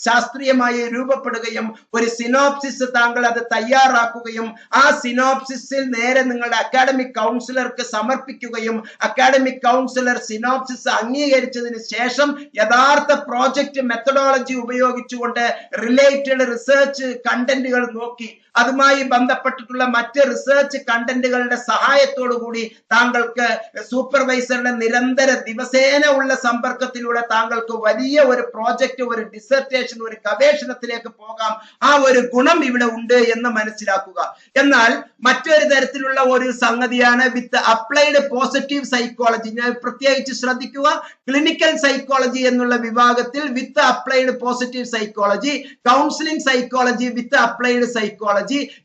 ശാസ്ത്രീയമായി രൂപപ്പെടുകയും ഒരു സിനോപ്സിസ് താങ്കൾ അത് തയ്യാറാക്കുകയും ആ സിനോപ്സിസിൽ നേരെ നിങ്ങളുടെ അക്കാഡമിക് കൗൺസിലർക്ക് സമർപ്പിക്കുകയും അക്കാഡമിക് കൗൺസിലർ സിനോപ്സിസ് അംഗീകരിച്ചതിന് ശേഷം യഥാർത്ഥ പ്രോജക്റ്റ് മെത്തഡോളജി ഉപയോഗിച്ചുകൊണ്ട് റിലേറ്റഡ് റിസർച്ച് കണ്ടന്റുകൾ നോക്കി അതുമായി ബന്ധപ്പെട്ടിട്ടുള്ള മറ്റ് റിസർച്ച് കണ്ടന്റുകളുടെ സഹായത്തോടു കൂടി താങ്കൾക്ക് സൂപ്പർവൈസറുടെ നിരന്തര ദിവസേന ഉള്ള സമ്പർക്കത്തിലൂടെ താങ്കൾക്ക് വലിയ ഒരു പ്രോജക്റ്റ്, ഒരു ഡിസർട്ടേഷൻ, ഒരു ഗവേഷണത്തിലേക്ക് പോകാം. ആ ഒരു ഗുണം ഇവിടെ ഉണ്ട് എന്ന് മനസ്സിലാക്കുക. എന്നാൽ മറ്റൊരു തരത്തിലുള്ള ഒരു സംഗതിയാണ് വിത്ത് അപ്ലൈഡ് പോസിറ്റീവ് സൈക്കോളജി. ഞാൻ പ്രത്യേകിച്ച് ശ്രദ്ധിക്കുക, ക്ലിനിക്കൽ സൈക്കോളജി എന്നുള്ള വിഭാഗത്തിൽ with applied positive psychology, counselling psychology with applied psychology,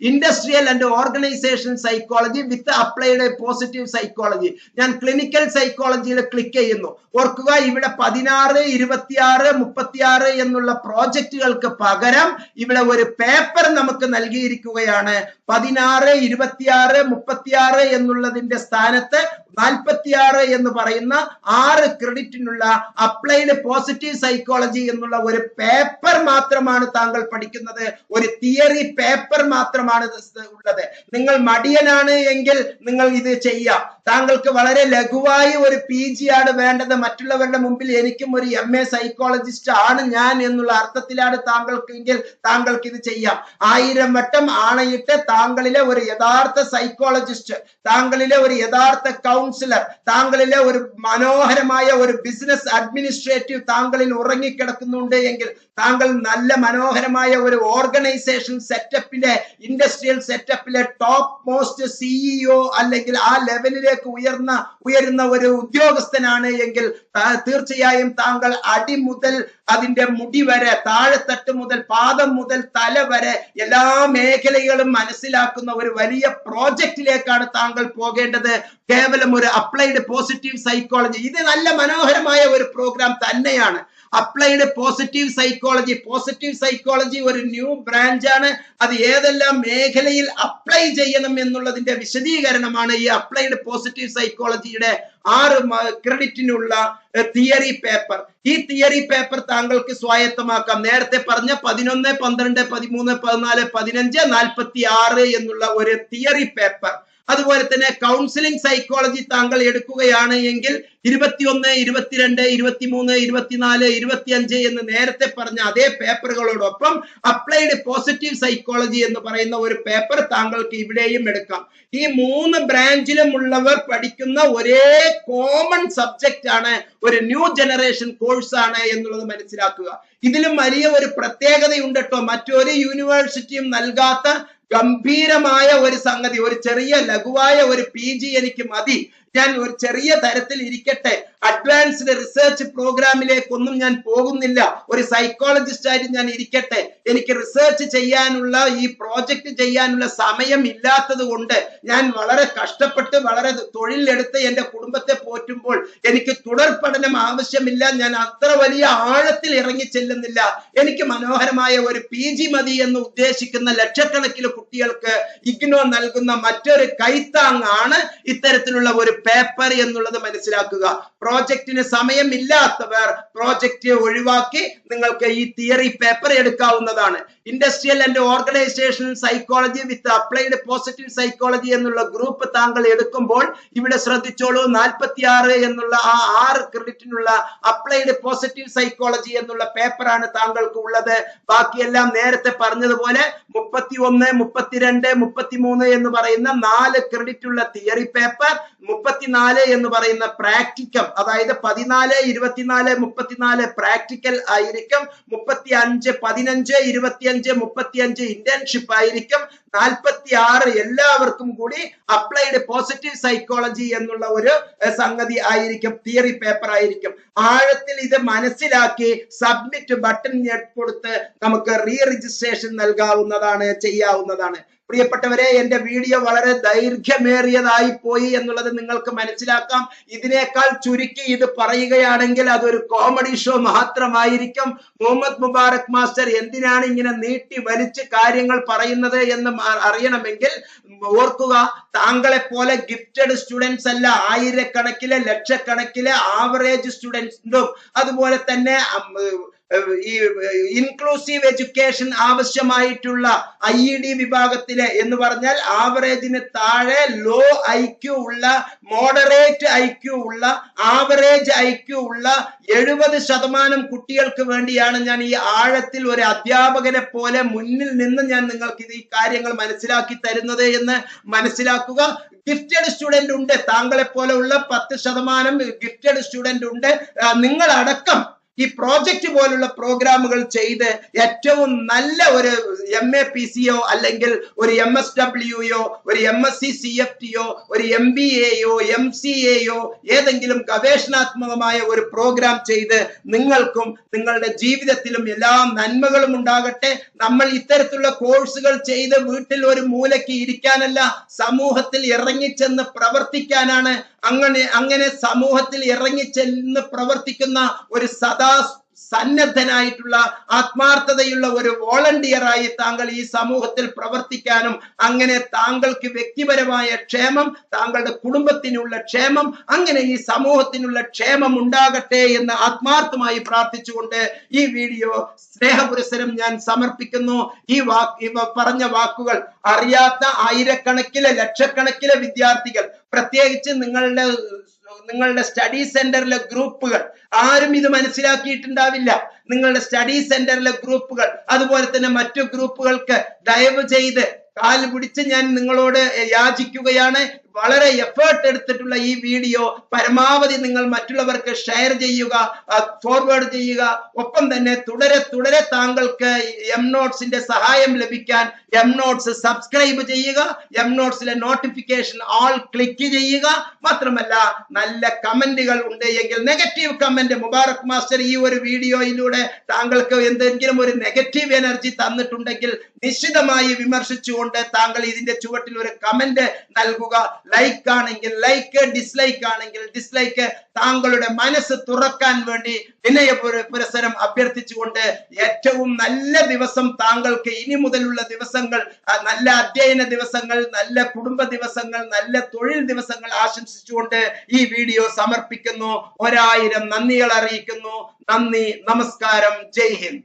industrial and organisation psychology with applied positive psychology. ഞാൻ ക്ലിനിക്കൽ സൈക്കോളജിയിൽ ക്ലിക്ക് ചെയ്യുന്നു. ഓർക്കുക, ഇവിടെ 16, 26, 36 എന്നുള്ള പ്രോജക്റ്റുകൾക്ക് പകരം ഇവിടെ ഒരു പേപ്പർ നമുക്ക് നൽകിയിരിക്കുകയാണ്. 16, 26, 36 എന്നുള്ളതിന്റെ സ്ഥാനത്ത് 46 എന്ന് പറയുന്ന 6 ക്രെഡിറ്റിനുള്ള അപ്ലൈഡ് പോസിറ്റീവ് സൈക്കോളജി എന്നുള്ള ഒരു പേപ്പർ മാത്രമാണ് താങ്കൾ പഠിക്കുന്നത്. ഒരു തിയറി പേപ്പർ മാത്രമാണ് ഉള്ളത്. നിങ്ങൾ മടിയനാണ് എങ്കിൽ നിങ്ങൾ ഇത് ചെയ്യാം. താങ്കൾക്ക് വളരെ ലഘുവായി ഒരു PG ആണ് വേണ്ടത്, മറ്റുള്ളവരുടെ മുമ്പിൽ എനിക്കും ഒരു MA സൈക്കോളജിസ്റ്റ് ആണ് ഞാൻ എന്നുള്ള അർത്ഥത്തിലാണ് താങ്കൾക്കെങ്കിൽ താങ്കൾക്ക് ഇത് ചെയ്യാം. 1000 വട്ടം ആണയിട്ട് താങ്കളിലെ ഒരു യഥാർത്ഥ സൈക്കോളജിസ്റ്റ്, താങ്കളിലെ ഒരു യഥാർത്ഥ കൗൺസിലർ, താങ്കളിലെ ഒരു മനോഹരമായ ഒരു ബിസിനസ് അഡ്മിനിസ്ട്രേറ്റീവ് താങ്കളിൽ ഉറങ്ങിക്കിടക്കുന്നുണ്ട് എങ്കിൽ താങ്കൾ നല്ല മനോഹരമായ ഒരു ഓർഗനൈസേഷൻ സെറ്റപ്പിലെ, ഇൻഡസ്ട്രിയൽ സെറ്റപ്പിലെ ടോപ്പ് മോസ്റ്റ് CEO അല്ലെങ്കിൽ ആ ലെവലിലേക്ക് ഉയരുന്ന ഒരു ഉദ്യോഗസ്ഥനാണ് എങ്കിൽ തീർച്ചയായും താങ്കൾ അടി മുതൽ അതിന്റെ മുടി വരെ, താഴെത്തട്ട് മുതൽ പാദം മുതൽ തല വരെ എല്ലാ മേഖലകളും മനസ്സിലാക്കുന്ന ഒരു വലിയ പ്രോജക്റ്റിലേക്കാണ് താങ്കൾ പോകേണ്ടത്. കേവലം ഒരു അപ്ലൈഡ് പോസിറ്റീവ് സൈക്കോളജി, ഇത് നല്ല മനോഹരമായ ഒരു പ്രോഗ്രാം തന്നെയാണ്. അപ്ലൈഡ് പോസിറ്റീവ് സൈക്കോളജി ഒരു ന്യൂ ബ്രാഞ്ചാണ്. അത് ഏതെല്ലാം മേഖലയിൽ അപ്ലൈ ചെയ്യണം എന്നുള്ളതിന്റെ വിശദീകരണമാണ് ഈ അപ്ലൈഡ് പോസിറ്റീവ് സൈക്കോളജിയുടെ 6 ക്രെഡിറ്റിനുള്ള തിയറി പേപ്പർ. ഈ തിയറി പേപ്പർ താങ്കൾക്ക് സ്വായത്തമാക്കാം. നേരത്തെ പറഞ്ഞ 11, 12, 13, 14, 15, 46 എന്നുള്ള ഒരു തിയറി പേപ്പർ. അതുപോലെ തന്നെ കൗൺസിലിംഗ് സൈക്കോളജി താങ്കൾ എടുക്കുകയാണ് എങ്കിൽ 21, 22, 23, 24, 25 എന്ന് നേരത്തെ പറഞ്ഞ അതേ പേപ്പറുകളോടൊപ്പം അപ്ലൈഡ് പോസിറ്റീവ് സൈക്കോളജി എന്ന് പറയുന്ന ഒരു പേപ്പർ താങ്കൾക്ക് ഇവിടെയും എടുക്കാം. ഈ 3 ബ്രാഞ്ചിലും ഉള്ളവർ പഠിക്കുന്ന ഒരേ കോമൺ സബ്ജക്റ്റ് ആണ്, ഒരു ന്യൂ ജനറേഷൻ കോഴ്സ് ആണ് എന്നുള്ളത് മനസ്സിലാക്കുക. ഇതിലും വലിയ ഒരു പ്രത്യേകതയുണ്ട് കേട്ടോ. മറ്റൊരു യൂണിവേഴ്സിറ്റിയും നൽകാത്ത ഗംഭീരമായ ഒരു സംഗതി. ഒരു ചെറിയ ലഘുവായ ഒരു PG എനിക്ക് മതി, ഞാൻ ഒരു ചെറിയ തരത്തിൽ ഇരിക്കട്ടെ, അഡ്വാൻസ്ഡ് റിസർച്ച് പ്രോഗ്രാമിലേക്കൊന്നും ഞാൻ പോകുന്നില്ല, ഒരു സൈക്കോളജിസ്റ്റ് ആയിട്ട് ഞാൻ ഇരിക്കട്ടെ, എനിക്ക് റിസർച്ച് ചെയ്യാനുള്ള ഈ പ്രോജക്റ്റ് ചെയ്യാനുള്ള സമയം ഇല്ലാത്തത് കൊണ്ട് ഞാൻ വളരെ കഷ്ടപ്പെട്ട് വളരെ തൊഴിലെടുത്ത് എൻ്റെ കുടുംബത്തെ പോറ്റുമ്പോൾ എനിക്ക് തുടർ പഠനം ആവശ്യമില്ല, ഞാൻ അത്ര വലിയ ആഴത്തിൽ ഇറങ്ങി ചെല്ലുന്നില്ല, എനിക്ക് മനോഹരമായ ഒരു PG മതി എന്ന് ഉദ്ദേശിക്കുന്ന ലക്ഷക്കണക്കിന് കുട്ടികൾക്ക് ഇഗ്നോ നൽകുന്ന മറ്റൊരു കൈത്താങ്ങാണ് ഇത്തരത്തിലുള്ള ഒരു പേപ്പർ എന്നുള്ളത് മനസ്സിലാക്കുക. പ്രോജക്റ്റിന് സമയമില്ലാത്തവർ പ്രോജക്റ്റ് ഒഴിവാക്കി നിങ്ങൾക്ക് ഈ തിയറി പേപ്പർ എടുക്കാവുന്നതാണ്. Industrial and organisational psychology with applied positive psychology എന്നുള്ള ഗ്രൂപ്പ് താങ്കൾ എടുക്കുമ്പോൾ ഇവിടെ ശ്രദ്ധിച്ചോളൂ, 46 എന്നുള്ള ആ 6 ക്രെഡിറ്റിനുള്ള അപ്ലൈഡ് പോസിറ്റീവ് സൈക്കോളജി എന്നുള്ള പേപ്പറാണ് താങ്കൾക്ക് ഉള്ളത്. ബാക്കിയെല്ലാം നേരത്തെ പറഞ്ഞതുപോലെ 31, 32, 33 എന്ന് പറയുന്ന 4 ക്രെഡിറ്റ് ഉള്ള തിയറി പേപ്പർ, 34 എന്ന് പറയുന്ന പ്രാക്ടിക്കം, അതായത് 14, 24, 34 പ്രാക്ടിക്കൽ ആയിരിക്കും, 35, 15, 25, 35 ഇന്റേൺഷിപ്പ് ആയിരിക്കും, 46 എല്ലാവർക്കും കൂടി അപ്ലൈഡ് പോസിറ്റീവ് സൈക്കോളജി എന്നുള്ള ഒരു സംഗതി ആയിരിക്കും, തിയറി പേപ്പർ ആയിരിക്കും. ആഴത്തിൽ ഇത് മനസ്സിലാക്കി സബ്മിറ്റ് ബട്ടൺ കൊടുത്ത് നമുക്ക് റീ രജിസ്ട്രേഷൻ നൽകാവുന്നതാണ്, ചെയ്യാവുന്നതാണ്. പ്രിയപ്പെട്ടവരെ, എന്റെ വീഡിയോ വളരെ ദൈർഘ്യമേറിയതായി പോയി എന്നുള്ളത് നിങ്ങൾക്ക് മനസ്സിലാക്കാം. ഇതിനേക്കാൾ ചുരുക്കി ഇത് പറയുകയാണെങ്കിൽ അതൊരു കോമഡി ഷോ മാത്രമായിരിക്കും. മുഹമ്മദ് മുബാറക് മാസ്റ്റർ എന്തിനാണ് ഇങ്ങനെ നീട്ടി വലിച്ച് കാര്യങ്ങൾ പറയുന്നത് എന്ന് അറിയണമെങ്കിൽ ഓർക്കുക, താങ്കളെ പോലെ ഗിഫ്റ്റഡ് സ്റ്റുഡൻസ് അല്ല, ആയിരക്കണക്കിലെ ലക്ഷക്കണക്കിലെ ആവറേജ് സ്റ്റുഡൻസും അതുപോലെ തന്നെ ഈ ഇൻക്ലൂസീവ് എഡ്യൂക്കേഷൻ ആവശ്യമായിട്ടുള്ള IED വിഭാഗത്തിലെ എന്ന് പറഞ്ഞാൽ ആവറേജിന് താഴെ ലോ IQ ഉള്ള, മോഡറേറ്റ് IQ ഉള്ള, ആവറേജ് IQ ഉള്ള 70% കുട്ടികൾക്ക് വേണ്ടിയാണ് ഞാൻ ഈ ആഴത്തിൽ ഒരു അധ്യാപകനെ പോലെ മുന്നിൽ നിന്ന് ഞാൻ നിങ്ങൾക്ക് ഈ കാര്യങ്ങൾ മനസ്സിലാക്കി തരുന്നത് എന്ന് മനസ്സിലാക്കുക. ഗിഫ്റ്റഡ് സ്റ്റുഡന്റ് ഉണ്ട്, താങ്കളെ പോലെ ഉള്ള 10% ഗിഫ്റ്റഡ് സ്റ്റുഡന്റ് ഉണ്ട്. നിങ്ങളടക്കം ഈ പ്രോജക്റ്റ് പോലുള്ള പ്രോഗ്രാമുകൾ ചെയ്ത് ഏറ്റവും നല്ല ഒരു MAPCയോ അല്ലെങ്കിൽ ഒരു MSWയോ ഒരു MSc CFTയോ ഒരു MBAയോ MCAയോ ഏതെങ്കിലും ഗവേഷണാത്മകമായ ഒരു പ്രോഗ്രാം ചെയ്ത് നിങ്ങൾക്കും നിങ്ങളുടെ ജീവിതത്തിലും എല്ലാ നന്മകളും ഉണ്ടാകട്ടെ. നമ്മൾ ഇത്തരത്തിലുള്ള കോഴ്സുകൾ ചെയ്ത് വീട്ടിൽ ഒരു മൂലയ്ക്ക് ഇരിക്കാനല്ല, സമൂഹത്തിൽ ഇറങ്ങിച്ചെന്ന് പ്രവർത്തിക്കാനാണ്. അങ്ങനെ സമൂഹത്തിൽ ഇറങ്ങിച്ചെന്ന് പ്രവർത്തിക്കുന്ന ഒരു സന്നദ്ധനായിട്ടുള്ള ആത്മാർത്ഥതയുള്ള ഒരു വോളണ്ടിയറായി താങ്കൾ ഈ സമൂഹത്തിൽ പ്രവർത്തിക്കാനും അങ്ങനെ താങ്കൾക്ക് വ്യക്തിപരമായ ക്ഷേമം, താങ്കളുടെ കുടുംബത്തിനുള്ള ക്ഷേമം, അങ്ങനെ ഈ സമൂഹത്തിനുള്ള ക്ഷേമം ഉണ്ടാകട്ടെ എന്ന് ആത്മാർത്ഥമായി പ്രാർത്ഥിച്ചുകൊണ്ട് ഈ വീഡിയോ സ്നേഹപുരസരം ഞാൻ സമർപ്പിക്കുന്നു. ഈ പറഞ്ഞ വാക്കുകൾ അറിയാത്ത ആയിരക്കണക്കിലെ ലക്ഷക്കണക്കിലെ വിദ്യാർത്ഥികൾ, പ്രത്യേകിച്ച് നിങ്ങളുടെ സ്റ്റഡി സെന്ററിലെ ഗ്രൂപ്പുകൾ, ആരും ഇത് മനസ്സിലാക്കിയിട്ടുണ്ടാവില്ല. നിങ്ങളുടെ സ്റ്റഡി സെന്ററിലെ ഗ്രൂപ്പുകൾ അതുപോലെ തന്നെ മറ്റു ഗ്രൂപ്പുകൾക്ക് ദയവ് ചെയ്ത് കാൽ പിടിച്ച് ഞാൻ നിങ്ങളോട് യാചിക്കുകയാണ്. വളരെ എഫേർട്ട് എടുത്തിട്ടുള്ള ഈ വീഡിയോ പരമാവധി നിങ്ങൾ മറ്റുള്ളവർക്ക് ഷെയർ ചെയ്യുക, ഫോർവേഡ് ചെയ്യുക. ഒപ്പം തന്നെ തുടരെ താങ്കൾക്ക് MNotes-ന്റെ സഹായം ലഭിക്കാൻ MNotes സബ്സ്ക്രൈബ് ചെയ്യുക, MNotes-ലെ നോട്ടിഫിക്കേഷൻ ആൾ ക്ലിക്ക് ചെയ്യുക. മാത്രമല്ല, നല്ല കമന്റുകൾ ഉണ്ട് എങ്കിൽ നെഗറ്റീവ് കമന്റ്, മുബാറക് മാസ്റ്റർ ഈ ഒരു വീഡിയോയിലൂടെ താങ്കൾക്ക് എന്തെങ്കിലും ഒരു നെഗറ്റീവ് എനർജി തന്നിട്ടുണ്ടെങ്കിൽ നിശ്ചിതമായി വിമർശിച്ചുകൊണ്ട് താങ്കൾ ഇതിന്റെ ചുവട്ടിൽ ഒരു കമന്റ് നൽകുക. ലൈക്ക് ആണെങ്കിൽ ലൈക്ക്, ഡിസ്ലൈക്ക് ആണെങ്കിൽ ഡിസ്ലൈക്ക്. താങ്കളുടെ മനസ്സ് തുറക്കാൻ വേണ്ടി വിനയപുരസരം അഭ്യർത്ഥിച്ചുകൊണ്ട് ഏറ്റവും നല്ല ദിവസം താങ്കൾക്ക് ഇനി മുതലുള്ള ദിവസങ്ങൾ, നല്ല അധ്യയന ദിവസങ്ങൾ, നല്ല കുടുംബ ദിവസങ്ങൾ, നല്ല തൊഴിൽ ദിവസങ്ങൾ ആശംസിച്ചുകൊണ്ട് ഈ വീഡിയോ സമർപ്പിക്കുന്നു. 1000 നന്ദികൾ അറിയിക്കുന്നു. നന്ദി, നമസ്കാരം, ജയ് ഹിന്ദ്.